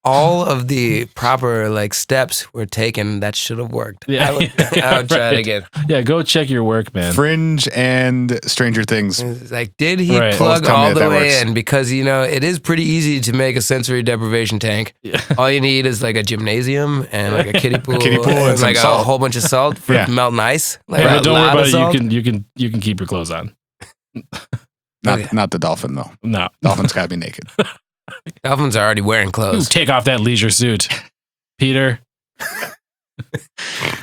all of the proper like steps were taken that should have worked. Yeah. I would try it Right. again. Yeah, go check your work, man. Fringe and Stranger Things. It's like, did he Right. plug Both tell me all that the that way works. in? Because, you know, it is pretty easy to make a sensory deprivation tank. Yeah. All you need is like a gymnasium and like a kiddie pool, and some like a salt. whole bunch of salt for Yeah. melting ice. Like Hey, a but don't worry lot about of it. salt. You can keep your clothes on. Not the dolphin, though. No. Dolphin's got to be naked. Dolphins are already wearing Ooh, clothes. take off that leisure suit, Peter.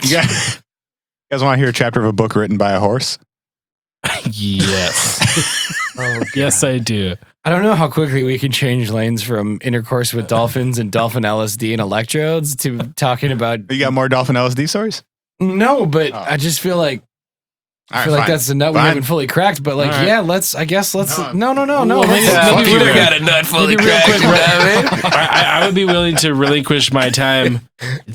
You guys want to hear a chapter of a book written by a horse? Yes. Yes, I do. I don't know how quickly we can change lanes from intercourse with dolphins and dolphin LSD and electrodes to talking about. You got more dolphin LSD stories? No, but Oh. I just feel like All I feel right, like fine. that's a nut we Fine. haven't fully cracked. But like, All right. yeah, let's. I guess let's. No. No. Well, let's- maybe Peter real- got a nut fully maybe real cracked. quick, You know what I mean? I would be willing to relinquish my time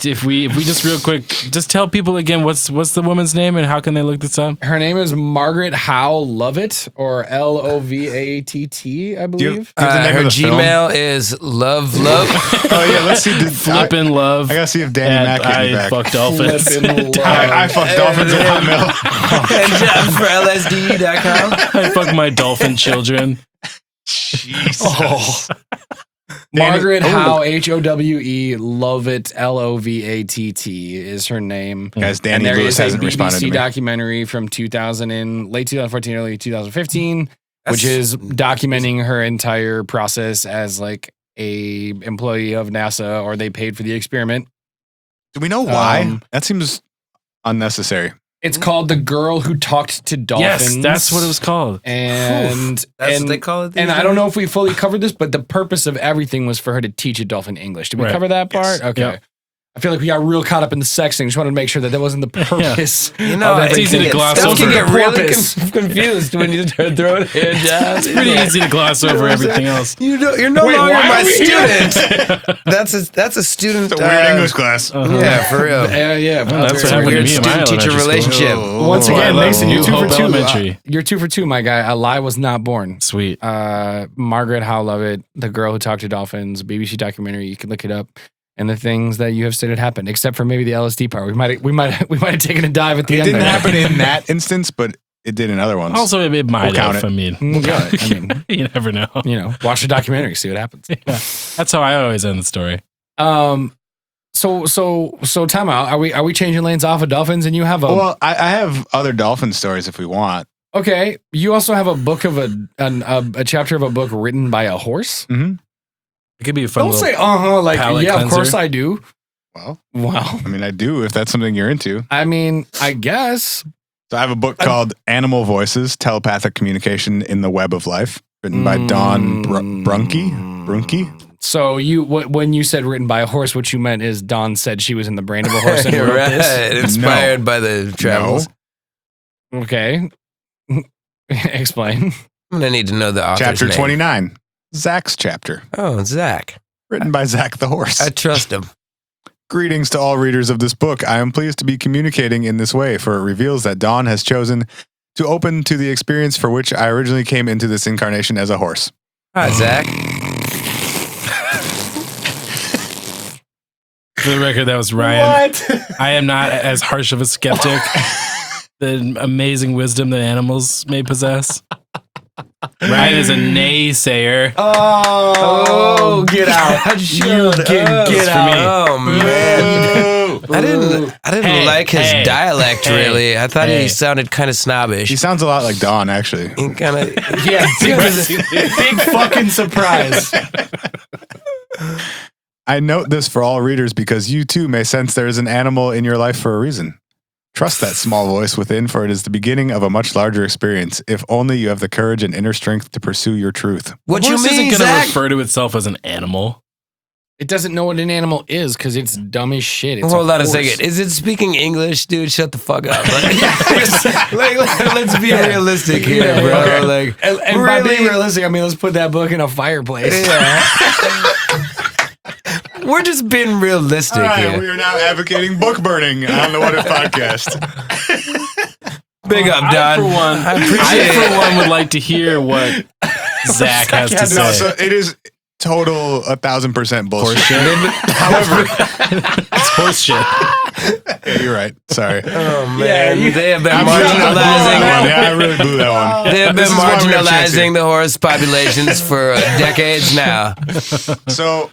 if we just real quick just tell people again what's the woman's name and how can they look this up? Her name is Margaret Howe Lovett, or Lovatt, I believe. Do you have the name Her of the film? Gmail is love. Oh, yeah, let's see. Flippin' love. I got to see if Danny at Mac can be I back. fuck dolphins. Flippin' love. I fuck dolphins at Hotmail. And Jeff for LSD.com. I fuck my dolphin children. Jesus. Margaret Danny- Howe, Howe, Lovett, Lovatt is her name. Guys, And Danny there Lewis is a hasn't responded to BBC me. documentary from 2000 in late 2014, early 2015, which That's- is documenting her entire process as like a employee of NASA, or they paid for the experiment. Do we know why? Um, That seems unnecessary. It's called The Girl Who Talked to Dolphins. Yes, that's what it was called. And That's and, what they call it. and I don't know if we fully covered this, but the purpose of everything was for her to teach a dolphin English. Did we Right. cover that part? Yes. Okay. Yep. I feel like we got real caught up in the sex thing. Just wanted to make sure that wasn't the purpose. You know, of it's easy to everything. gloss Stuff can over. get really Porpoise. confused when you start throwing it down. It's pretty easy to gloss over everything else. You're no Wait, longer why my are we here? student. That's a student. It's a weird English class. Yeah, for real. Yeah. that's what It's a happened to weird me in my student-teacher elementary school. relationship. Once Oh, again, I Mason, love you're New 2 for Hope 2. Elementary. You're 2 for 2, my guy. A lie was not born. Sweet. Margaret Howe Lovett, The Girl Who Talked to Dolphins, BBC documentary. You can look it up. And the things that you have stated happened, except for maybe the LSD part. We might have taken a dive at the It end. didn't there. happen in that instance, but it did in other ones. Also, it might We'll count have. it. I mean, Yeah, I mean, you never know. watch the documentary, see what happens. That's how I always end the story. So time out. Are we changing lanes off of dolphins? And you have a Well, I have other dolphin stories if we want. okay. You also have a book of a chapter of a book written by a horse. Mm-hmm. It could be a fun Don't little say like palate yeah. Of course cleanser. I do. Well, Wow. I mean, I do if that's something you're into. I mean, I guess. So I have a book called Animal Voices, Telepathic Communication in the Web of Life, written by Dawn Brunke. So when you said written by a horse, what you meant is Dawn said she was in the brain of a horse and You're wrote right. this. Inspired by the travels. Okay. Explain. I'm gonna need to know the author's Chapter name. 29, Zach's chapter, Oh, Zach. written by Zach the horse. I trust him. Greetings to all readers of this book. I am pleased to be communicating in this way, for it reveals that Dawn has chosen to open to the experience for which I originally came into this incarnation as a horse. Hi, Zach. For the record, that was Ryan. What? I am not as harsh of a skeptic. The amazing wisdom that animals may possess. Ryan is a naysayer. Oh, get out. You can get out. Oh man. I didn't like his dialect really. I thought he sounded kind of snobbish. He sounds a lot like Dawn, actually. He kind of Yeah, big fucking surprise. I note this for all readers because you too may sense there is an animal in your life for a reason. Trust that small voice within, for it is the beginning of a much larger experience, if only you have the courage and inner strength to pursue your truth. What you horse mean, isn't going to Zach? refer to itself as an animal. It doesn't know what an animal is because it's dumb as shit. It's Hold on a horse. second. Is it speaking English, dude? Shut the fuck up. Let's be realistic here, bro. Okay. Like, And by being realistic, I mean, let's put that book in a fireplace. yeah. We're just being realistic All right, here. we are now advocating book burning on the What If podcast. Big up, Don. I appreciate I, it. for one, would like to hear what Zach has to say. No, so it is total 1,000% bullshit. However, it's horseshit. Yeah, you're right. Sorry. Oh man, they have been I'm sure I blew marginalizing. that one. Yeah, I really blew that one. They have been This is why we have chance here. marginalizing the horse populations for decades now. So,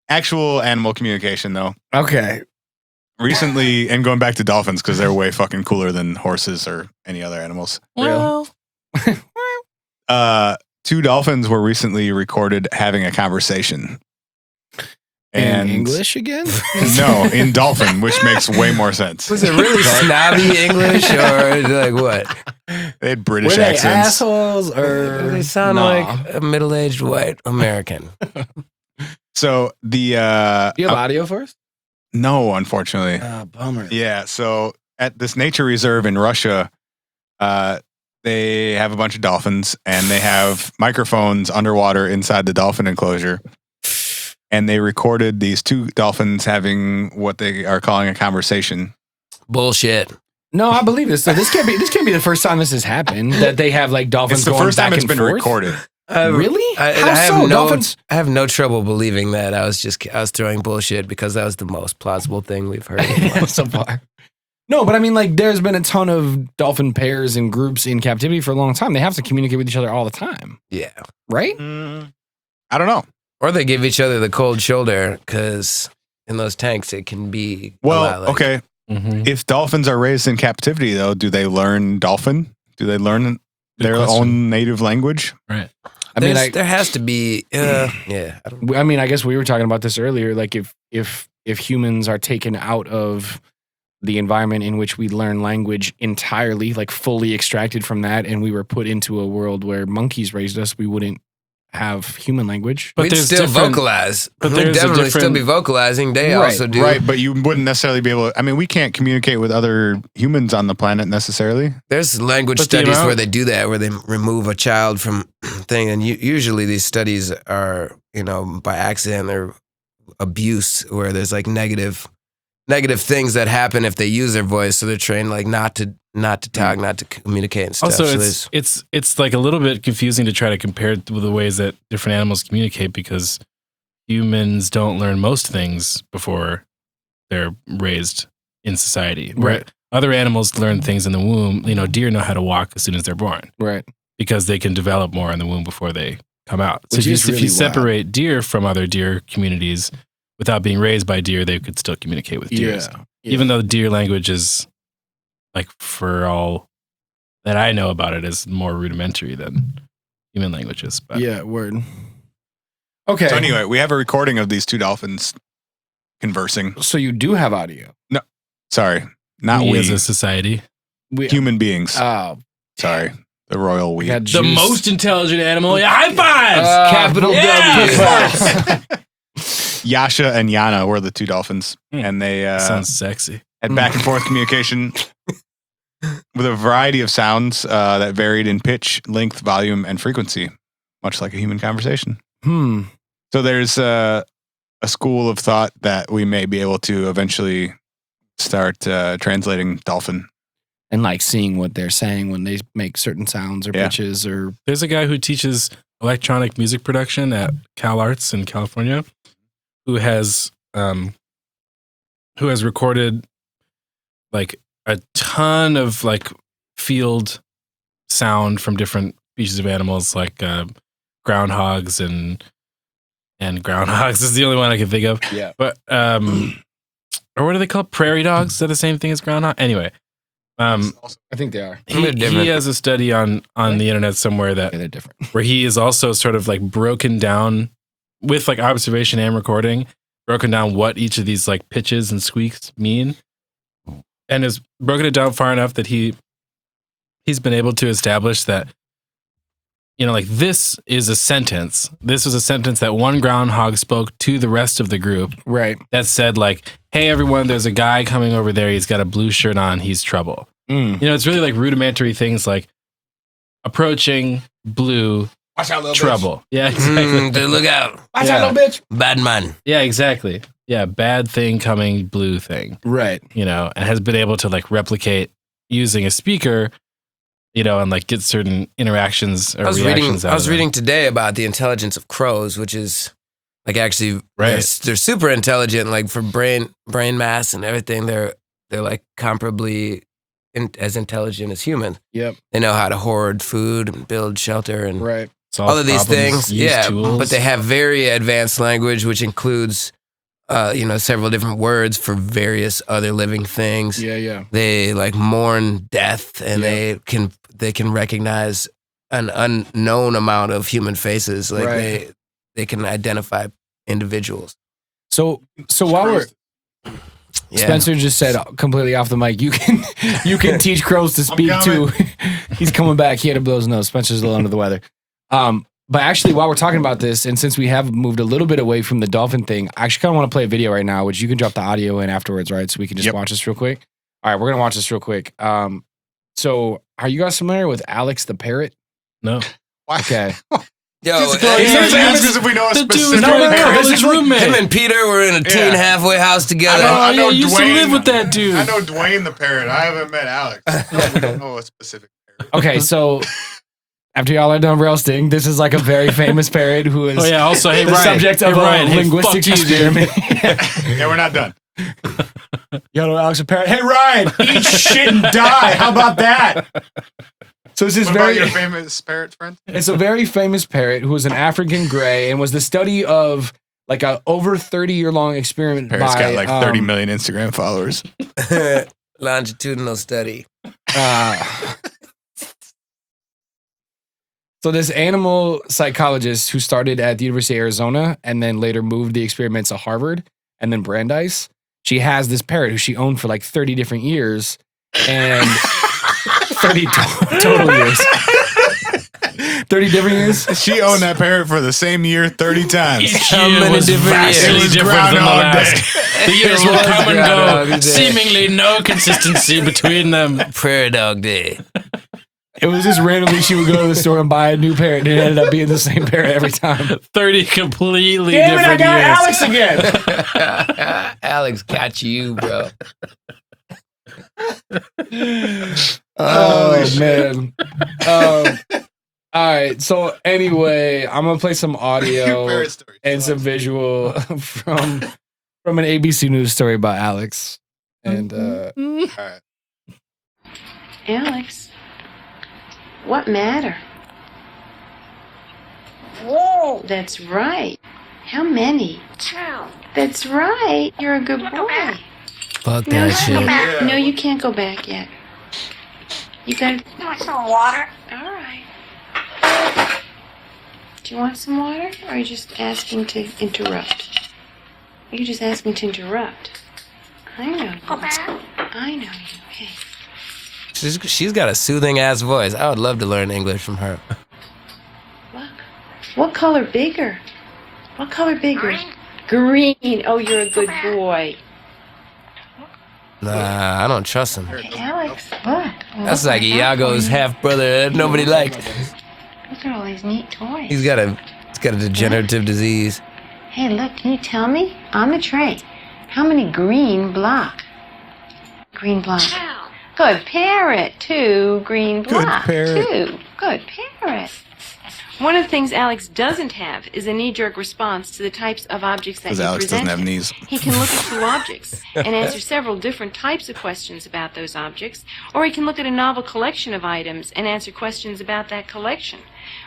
actual animal communication, though. Okay. Recently, and going back to dolphins because they're way fucking cooler than horses or any other animals. Real. 2 dolphins were recently recorded having a conversation. In English again? No, in dolphin, which makes way more sense. Was it really snobby English or like what? They had British Were they accents. assholes or They sound like a middle-aged white American. So the Do you have audio for us? no, unfortunately. Bummer. Yeah, so at this nature reserve in Russia, they have a bunch of dolphins and they have microphones underwater inside the dolphin enclosure. And they recorded these 2 dolphins having what they are calling a conversation. Bullshit. No, I believe this. So this can't be the first time this has happened that they have like dolphins It's the going first time back it's and been forth. recorded. Really? I How have so? no, Dolphins? I have no trouble believing that. I was throwing bullshit because that was the most plausible thing we've heard. So far. No, but I mean, like, there's been a ton of dolphin pairs and groups in captivity for a long time. They have to communicate with each other all the time, Yeah. right? I don't know. Or they give each other the cold shoulder because in those tanks it can be a lot Well, like, okay. Mm-hmm. If dolphins are raised in captivity, though, do they learn dolphin? Do they learn their question. own native language? Right. I mean, there has to be. Yeah. I mean, I guess we were talking about this earlier. Like, if humans are taken out of the environment in which we learn language entirely, like fully extracted from that, and we were put into a world where monkeys raised us, we wouldn't have human language. But We'd there's still different- vocalize. but We'd there's a definitely still different- be vocalizing. They Right, also do. Right, but you wouldn't necessarily be able to. I mean, we can't communicate with other humans on the planet necessarily. There's language But the studies amount- where they do that, where they remove a child from thing, and usually these studies are, by accident or abuse, where there's like negative things that happen if they use their voice, so they're trained like not to talk, not to communicate and stuff. Also, So it's like a little bit confusing to try to compare it with the ways that different animals communicate because humans don't learn most things before they're raised in society. Where Right. other animals learn things in the womb. Deer know how to walk as soon as they're born Right. because they can develop more in the womb before they come out. So Which if you, is if you really separate deer from other deer communities without being raised by deer, they could still communicate with deer. Yeah. Even though deer language is, like, for all that I know about it, is more rudimentary than human languages. But Yeah, word. Okay. So anyway, we have a recording of these 2 dolphins conversing. So you do have audio. Sorry, not we we, as a society, We, human beings. Oh, Sorry, the royal we. we got the juice. most intelligent animal. Yeah, high fives. capital Yeah. W. Yasha and Yana were the 2 dolphins, and they Sounds sexy. had back and forth communication with a variety of sounds that varied in pitch, length, volume, and frequency, much like a human conversation. So there's a school of thought that we may be able to eventually start translating dolphin. and like seeing what they're saying when they make certain sounds or pitches or. There's a guy who teaches electronic music production at Cal Arts in California who has recorded like a ton of like field sound from different species of animals, like groundhogs and groundhogs is the only one I can think of. Yeah. But or what are they called? Prairie dogs? Is that the same thing as groundhog? Anyway. I think they are. He has a study on the internet somewhere that they're different, where he is also sort of like broken down with like observation and recording, broken down what each of these like pitches and squeaks mean, and has broken it down far enough that he's been able to establish that, you know, like this is a sentence. This was a sentence that one groundhog spoke to the rest of the group. Right. That said like, hey, everyone, there's a guy coming over there. He's got a blue shirt on. He's trouble. You know, it's really like rudimentary things like approaching, blue, watch out, little trouble. Bitch. Yeah, exactly. Dude, look out. Watch out, little bitch. Bad man. Yeah, exactly. Yeah, bad thing coming, blue thing. Right. You know, and has been able to like replicate using a speaker, you know, and like get certain interactions or reactions out of I was reading today about the intelligence of crows, which is like actually they're super intelligent, like for brain mass and everything. They're like comparably as intelligent as humans. Yep. They know how to hoard food and build shelter and solve all of these things. Yeah, tools. but they have very advanced language, which includes several different words for various other living things. Yeah. They like mourn death, and they can recognize an unknown amount of human faces. Like they can identify individuals. So while we're Spencer just said completely off the mic, you can teach crows to speak too. He's coming back. He had to blow his nose. Spencer's a little under the weather. But actually, while we're talking about this, and since we have moved a little bit away from the dolphin thing, I actually kind of want to play a video right now, which you can drop the audio in afterwards, right? So we can just watch this real quick. All right, we're gonna watch this real quick. So are you guys familiar with Alex the parrot? No. Okay. Yo, Ask us if we know a specific his roommate. Him and Peter were in a teen halfway house together. I know I used Dwayne, to live with that dude. I know Dwayne the parrot. I haven't met Alex. We don't know a specific parrot. Okay, so after y'all are done roasting, this is like a very famous parrot who is also, hey, the Ryan, subject of a linguistic experiment. Yeah, we're not done. Y'all know Alex the parrot. Hey, Ryan, eat shit and die. How about that? So this is What about your famous parrot friend? It's a very famous parrot who was an African gray and was the study of like a over 30-year-long experiment. Parrot's got like 30 million Instagram followers. Longitudinal study. So this animal psychologist who started at the University of Arizona and then later moved the experiments to Harvard and then Brandeis, she has this parrot who she owned for like 30 different years and 30 total years. 30 different years? She owned that parrot for the same year 30 times. How many different years? It was Groundhog Day. The years will come and go. Seemingly no consistency between them. Prairie Dog Day. It was just randomly she would go to the store and buy a new parrot and it ended up being the same parrot every time. 30 completely different Damn it, I years. got Alex again. Alex got you, bro. Oh, man. All right. So anyway, I'm going to play some audio and some visual from an ABC News story about Alex. And all right. Alex, what matter? Whoa! That's right. How many? 2. That's right. You're a good boy. Fuck that shit. No, you can't go back yet. You gotta. You want some water? All right. Do you want some water, or are you just asking to interrupt? You're just asking to interrupt. I know you. Go back? I know you. Hey. She's got a soothing ass voice. I would love to learn English from her. Look. What color bigger? What color bigger? Green. Oh, you're a good boy. Nah, I don't trust him. Hey, Alex, look. That's like Iago's half brother that nobody liked. Look at all these neat toys. He's got a degenerative disease. Hey, look, can you tell me? On the tray, how many green block? Green block. 2. Good parrot. 2, green Good block. parrot. 2. Good parrot. One of the things Alex doesn't have is a knee-jerk response to the types of objects that Because he Alex doesn't presented. have knees. He can look at 2 objects and answer several different types of questions about those objects, or he can look at a novel collection of items and answer questions about that collection.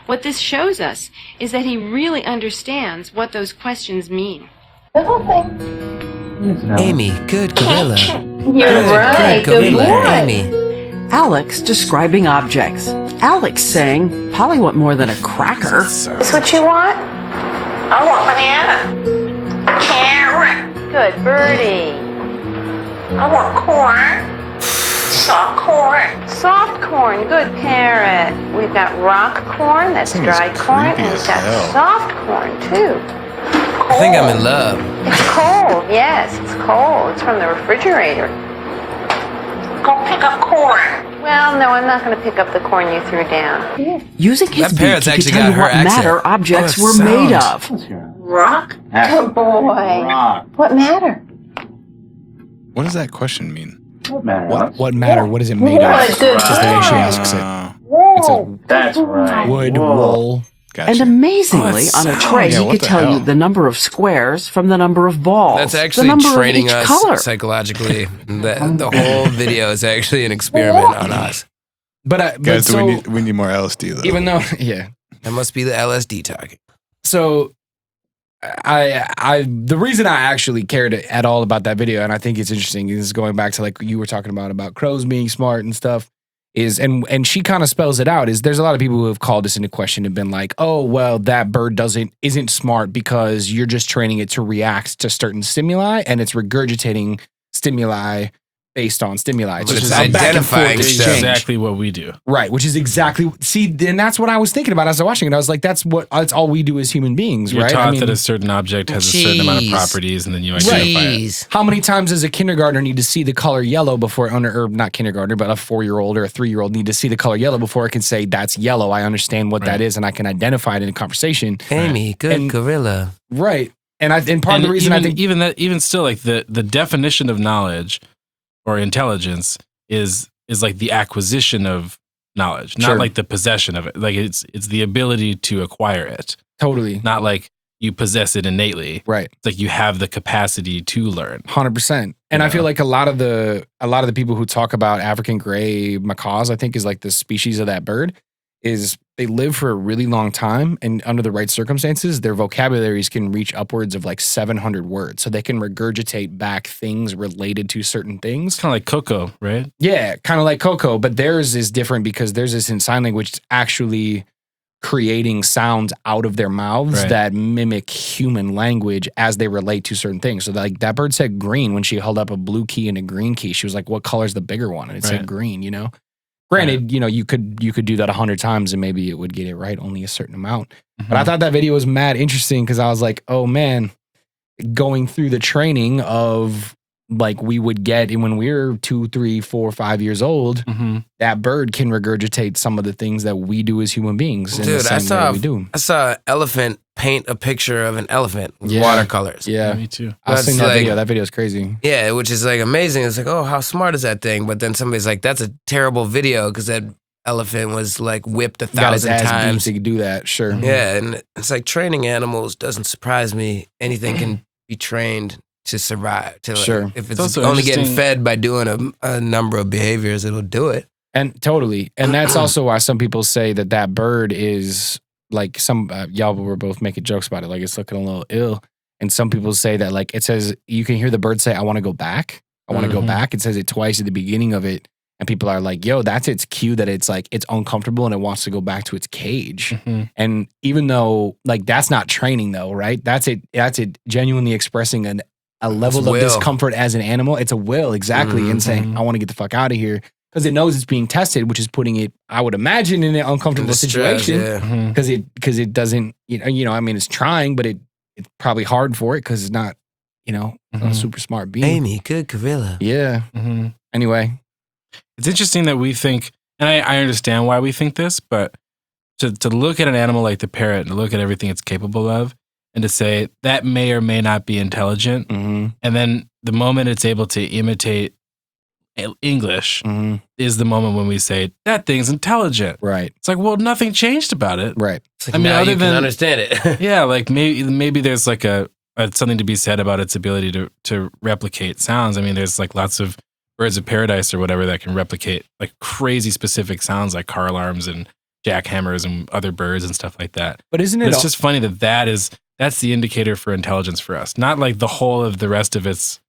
What this shows us is that he really understands what those questions mean. The whole thing. Amy, good gorilla. You're right. Good gorilla. boy. Amy. Alex describing objects. Alex saying, Polly want more than a cracker. Is what you want? I want banana. Carrot. Good birdie. I want corn. Soft corn. Soft corn. Good parrot. We've got rock corn, that's Thing is dried corn, and creepy we've as got hell. soft corn, too. I think I'm in love. It's cold. Yes, it's cold. It's from the refrigerator. Go pick up corn. Well, no, I'm not going to pick up the corn you threw down. Using his That beak, parrot's he could actually tell got you her what accent. matter objects Oh, were that made sound. of. Rock? Good boy. What matter? What does that question mean? What matter? What is it made of? Good, good Just the way she asks it. It's a That's right. wood, wool. Gotcha. And amazingly, Oh, on a that tray, sounds- he yeah, could what tell the you hell? the number of squares from the number of balls. That's the actually number training of each us color. psychologically. The whole video is actually an experiment on us. But Guys, so, we need more LSD though. even though, yeah. That must be the LSD talking. So the reason I actually cared at all about that video, and I think it's interesting, is going back to like you were talking about crows being smart and stuff, is and she kind of spells it out, is there's a lot of people who have called this into question and been like, oh well, that bird isn't smart because you're just training it to react to certain stimuli and it's regurgitating stimuli based on stimuli. Which is a back and forth identifying exchange. stuff. Exactly what we do. Right, which is exactly and that's what I was thinking about as I was watching it. I was like, that's all we do as human beings, You're right? taught I mean, that a certain object has a certain amount of Jeez. properties, and then you identify it. Jeez. how many times does a kindergartner need to see the color yellow before, or not kindergartner, but a 4-year-old or a 3-year-old need to see the color yellow before it can say that's yellow. I understand what that Right. is, and I can identify it in a conversation. Amy, good And- gorilla. Right, and part of And the reason even, I think even still, like the definition of knowledge or intelligence is like the acquisition of knowledge, not Sure. like the possession of it. Like it's the ability to acquire it, totally not like you possess it innately. right. It's like you have the capacity to learn. 100%. And I Yeah. feel like a lot of the people who talk about African gray macaws, I think is like the species of that bird, is they live for a really long time, and under the right circumstances, their vocabularies can reach upwards of like 700 words. So they can regurgitate back things related to certain things. It's kind of like Coco, right? Yeah, kind of like Coco, but theirs is different because theirs is in sign language actually creating sounds out of their mouths Right. that mimic human language as they relate to certain things. So like that bird said green when she held up a blue key and a green key. She was like, what color's the bigger one? And it said Right. green, you know? Granted, you know, you could do that 100 times and maybe it would get it right only a certain amount. But I thought that video was mad interesting because I was like, oh man, going through the training of like we would get when we were 2, 3, 4, 5 years old, that bird can regurgitate some of the things that we do as human beings. In the Dude, same way we do. I saw an elephant paint a picture of an elephant with Yeah. watercolors. Yeah, Me too. I was That's seeing that like- video. That video is crazy. Yeah, which is like amazing. It's like, oh, how smart is that thing? But then somebody's like, that's a terrible video because that elephant was like whipped 1,000 ass beat times. to do that. Sure. Yeah, and it's like training animals doesn't surprise me. Anything can be trained to survive. To like, Sure. If It's it's also only getting interesting- fed by doing a number of behaviors, it'll do it. And totally. And that's also why some people say that bird is like y'all were both making jokes about it. Like it's looking a little ill. And some people say that like it says, you can hear the bird say, I want to go back. I want to go Mhm. back. It says it twice at the beginning of it. And people are like, yo, that's its cue that it's like, it's uncomfortable and it wants to go back to its cage. And even though like, that's not training though, right? That's it genuinely expressing a level of will. discomfort as an animal. It's a will, exactly. And saying, I want to get the fuck out of here. Because it knows it's being tested, which is putting it, I would imagine, in an uncomfortable Stress, situation. yeah. Because it doesn't, you know, I mean, it's trying, but it's probably hard for it because it's not, you know, a super smart being. Amy, good gorilla. Yeah. Anyway, It's interesting that we think, and I understand why we think this, but to look at an animal like the parrot and look at everything it's capable of and to say that may or may not be intelligent. mhm. And then the moment it's able to imitate English is the moment when we say that thing's intelligent. Right. It's like, well, nothing changed about it. Right. Like, I mean, other than understand it. Yeah, like maybe there's like a something to be said about its ability to replicate sounds. I mean, there's like lots of birds of paradise or whatever that can replicate like crazy specific sounds like car alarms and jackhammers and other birds and stuff like that. But isn't it? It's just funny that's the indicator for intelligence for us, not like the whole of the rest of its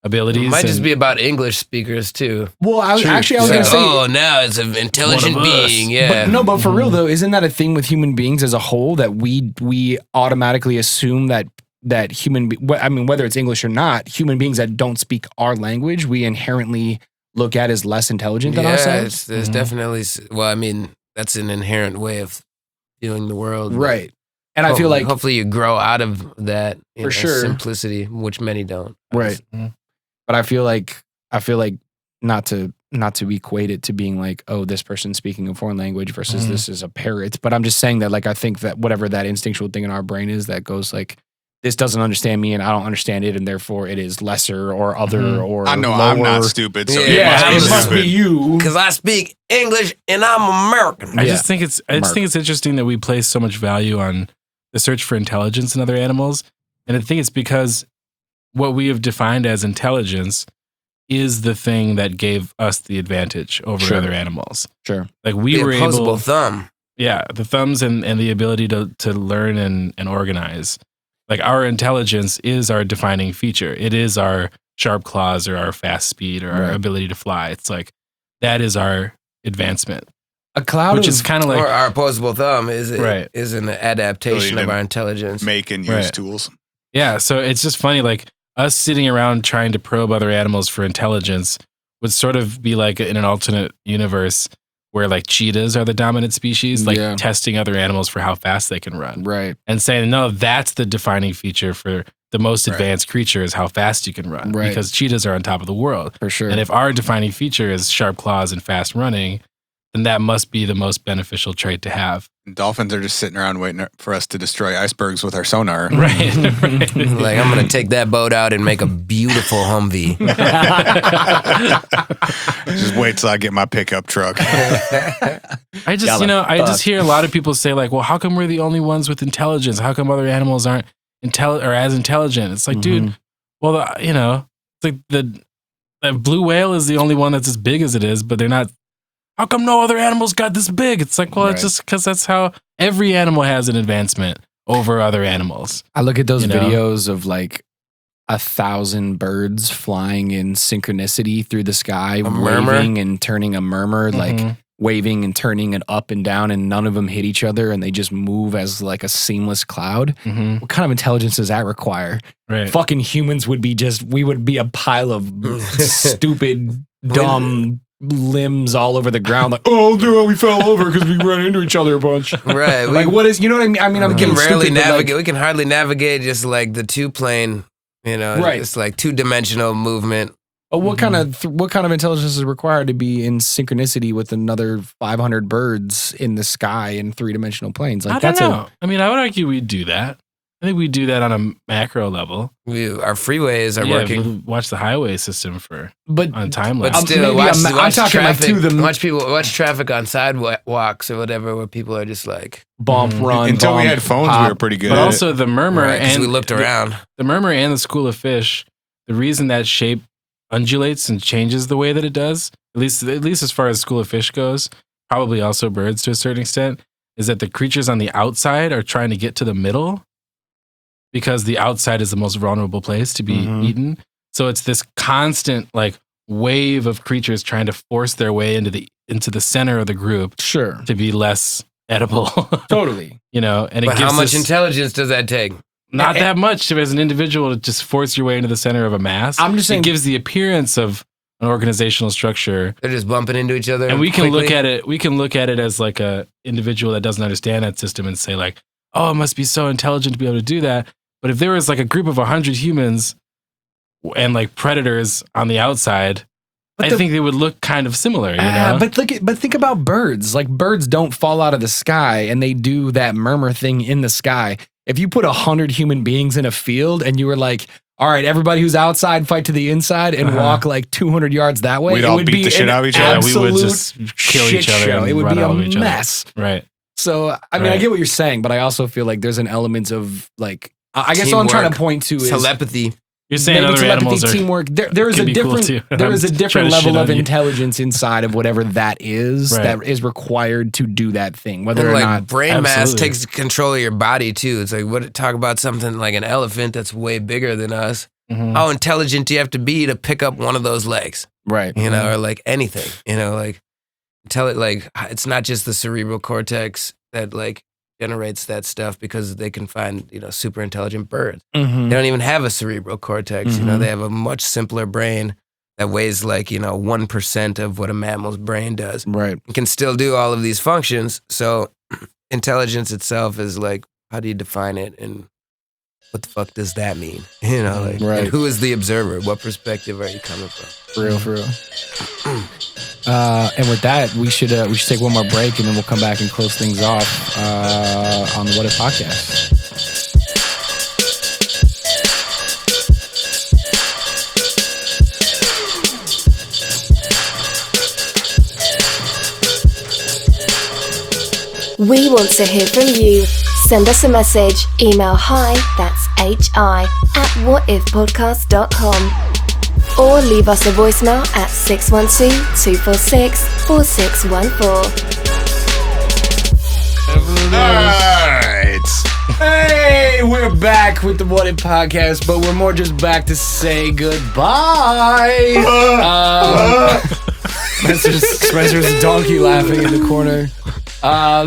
abilities. It might just be about English speakers too. Well, I was going to say, oh, now it's an intelligent being. Yeah. But for real though, isn't that a thing with human beings as a whole that we automatically assume that whether it's English or not, human beings that don't speak our language, we inherently look at as less intelligent than ourselves? There's definitely, well, I mean, that's an inherent way of viewing the world. Right. And I feel like hopefully you grow out of that for sure simplicity, which many don't. Right. But I feel like not to equate it to being like, oh, this person's speaking a foreign language versus this is a parrot. But I'm just saying that, like, I think that whatever that instinctual thing in our brain is that goes like, this doesn't understand me and I don't understand it, and therefore it is lesser or other or I know lower. I'm not stupid, so it must be you. Because I speak English and I'm American. I just think it's interesting that we place so much value on the search for intelligence in other animals. And I think it's because what we have defined as intelligence is the thing that gave us the advantage over other animals. Sure. Like we were able thumb. Yeah, the thumbs and the ability to learn and organize. Like our intelligence is our defining feature. It is our sharp claws or our fast speed or our ability to fly. It's like that is our advancement. A cloud, which is kind of like, or our opposable thumb is an adaptation of our intelligence. Make and use tools. Yeah, so it's just funny, like us sitting around trying to probe other animals for intelligence would sort of be like in an alternate universe where like cheetahs are the dominant species, like testing other animals for how fast they can run. Right. And saying, no, that's the defining feature for the most advanced creature is how fast you can run. Right. Because cheetahs are on top of the world. For sure. And if our defining feature is sharp claws and fast running, then that must be the most beneficial trait to have. Dolphins are just sitting around waiting for us to destroy icebergs with our sonar. Right. Like, I'm going to take that boat out and make a beautiful Humvee. Just wait till I get my pickup truck. I just hear a lot of people say like, well, how come we're the only ones with intelligence? How come other animals aren't as intelligent? It's like, dude, well, it's like the blue whale is the only one that's as big as it is, but they're not. How come no other animals got this big? It's like, well, it's just because that's how every animal has an advancement over other animals. I look at those videos of like 1,000 birds flying in synchronicity through the sky, waving and turning a murmur, like waving and turning it up and down, and none of them hit each other, and they just move as like a seamless cloud. What kind of intelligence does that require? Right. Fucking humans would be we would be a pile of stupid, dumb limbs all over the ground, like, oh, dude, we fell over because we ran into each other a bunch. Right. Like, what is, you know what I mean? I mean, I'm getting rarely stupid, navigate. like, We can hardly navigate just like the two-plane, it's like two-dimensional movement. But what kind of intelligence is required to be in synchronicity with another 500 birds in the sky in three-dimensional planes? Like, I don't know. I mean, I would argue we'd do that. I think we do that on a macro level. Our freeways are working. Watch the highway system on time lapse. But still, I'm talking traffic, like watch traffic on sidewalks or whatever, where people are just like bump, run. Until we had phones, we were pretty good. But also the murmur and we looked around. The murmur and the school of fish. The reason that shape undulates and changes the way that it does, at least as far as school of fish goes, probably also birds to a certain extent, is that the creatures on the outside are trying to get to the middle. Because the outside is the most vulnerable place to be eaten. So it's this constant like wave of creatures trying to force their way into the center of the group. Sure. To be less edible. Totally. And but how much intelligence does that take? Not that much as an individual to just force your way into the center of a mass. I'm just saying, it gives the appearance of an organizational structure. They're just bumping into each other. And we can look at it as like a individual that doesn't understand that system and say like, oh, it must be so intelligent to be able to do that. But if there was like a group of 100 humans and like predators on the outside, I think they would look kind of similar, you know? But think about birds. Like, birds don't fall out of the sky, and they do that murmur thing in the sky. If you put 100 human beings in a field and you were like, all right, everybody who's outside fight to the inside and walk like 200 yards that way. We'd all beat the shit out of each other. We would just kill each other. It would be a mess. Right. So, I mean, I get what you're saying, but I also feel like there's an element of like, I guess what I'm trying to point to is telepathy. You're saying other animals are teamwork. There is a different level of intelligence inside of whatever that is that is required to do that thing. Whether or not brain mass takes control of your body too. It's like talk about something like an elephant that's way bigger than us. Mm-hmm. How intelligent do you have to be to pick up one of those legs? Right. You know, or like anything. You know, like it's not just the cerebral cortex that like generates that stuff, because they can find, super intelligent birds. Mm-hmm. They don't even have a cerebral cortex. Mm-hmm. They have a much simpler brain that weighs 1% of what a mammal's brain does. Right. It can still do all of these functions. So intelligence itself is like, how do you define it? And what the fuck does that mean? And who is the observer? What perspective are you coming from? For real. And with that, we should take one more break, and then we'll come back and close things off on the What If podcast. We want to hear from you. Send us a message. Email hi, that's HI, @whatifpodcast.com. Or leave us a voicemail at 612-246-4614. Alright. Hey, we're back with the What If podcast, but we're more just back to say goodbye. Spencer's a donkey laughing in the corner.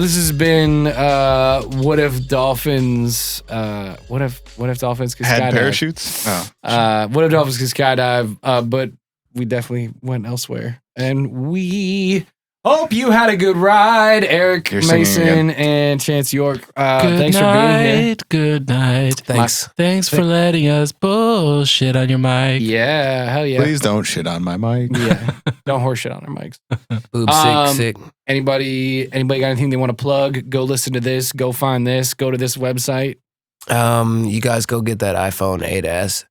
This has been What If Dolphins? What if Dolphins could had skydive? Parachutes? No. What if Dolphins could skydive? But we definitely went elsewhere, and we hope you had a good ride, Eric, Mayson, and Chance York. Thanks for being here. Good night. Thanks for letting us bullshit on your mic. Yeah, hell yeah. Please don't shit on my mic. Yeah, don't horse shit on our mics. Boob sick. Anybody got anything they want to plug? Go listen to this. Go find this. Go to this website. You guys go get that iPhone 8S.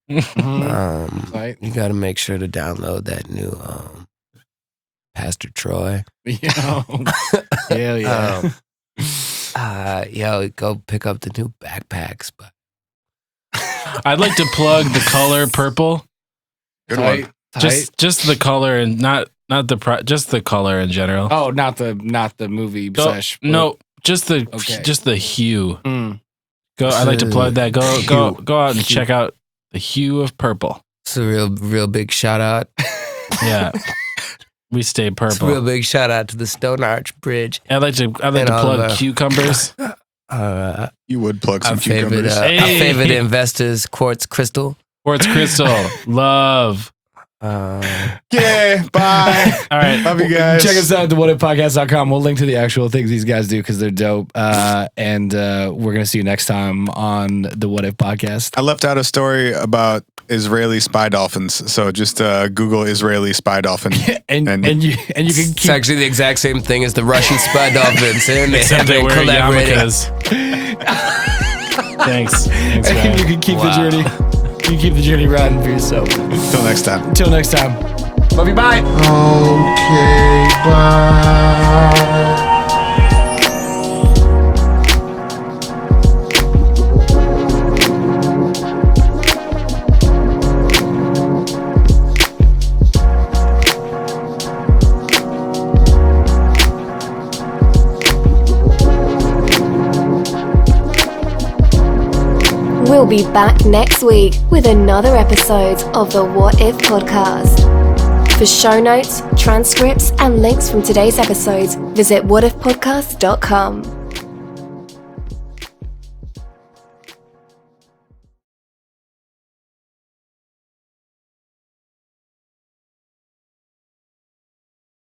Right. You got to make sure to download that new Pastor Troy. Hell yeah. Go pick up the new backpacks. But I'd like to plug the color purple. Good one. Just the color, and just the color in general. Oh, not the movie sesh. No, just the hue. Mm. I'd like to plug that. Go out and check out the hue of purple. It's a real big shout out. Yeah. We stay purple. It's a real big shout out to the Stone Arch Bridge. I'd like to plug cucumbers. You would plug some cucumbers. Our favorite investors, Quartz Crystal. Quartz Crystal. Love. Yeah, bye. All right. Love you guys. Check us out at thewhatifpodcast.com. We'll link to the actual things these guys do because they're dope. And we're going to see you next time on the What If podcast. I left out a story about Israeli spy dolphins. So just Google Israeli spy dolphin. and you can keep... It's actually the exact same thing as the Russian spy dolphins. And except they wear yarmulkes. Thanks guys. And you can keep the journey. You keep the journey riding for yourself. Till next time. Love you. Bye. Okay, bye. We'll be back next week with another episode of the What If podcast. For show notes, transcripts, and links from today's episodes, visit whatifpodcast.com.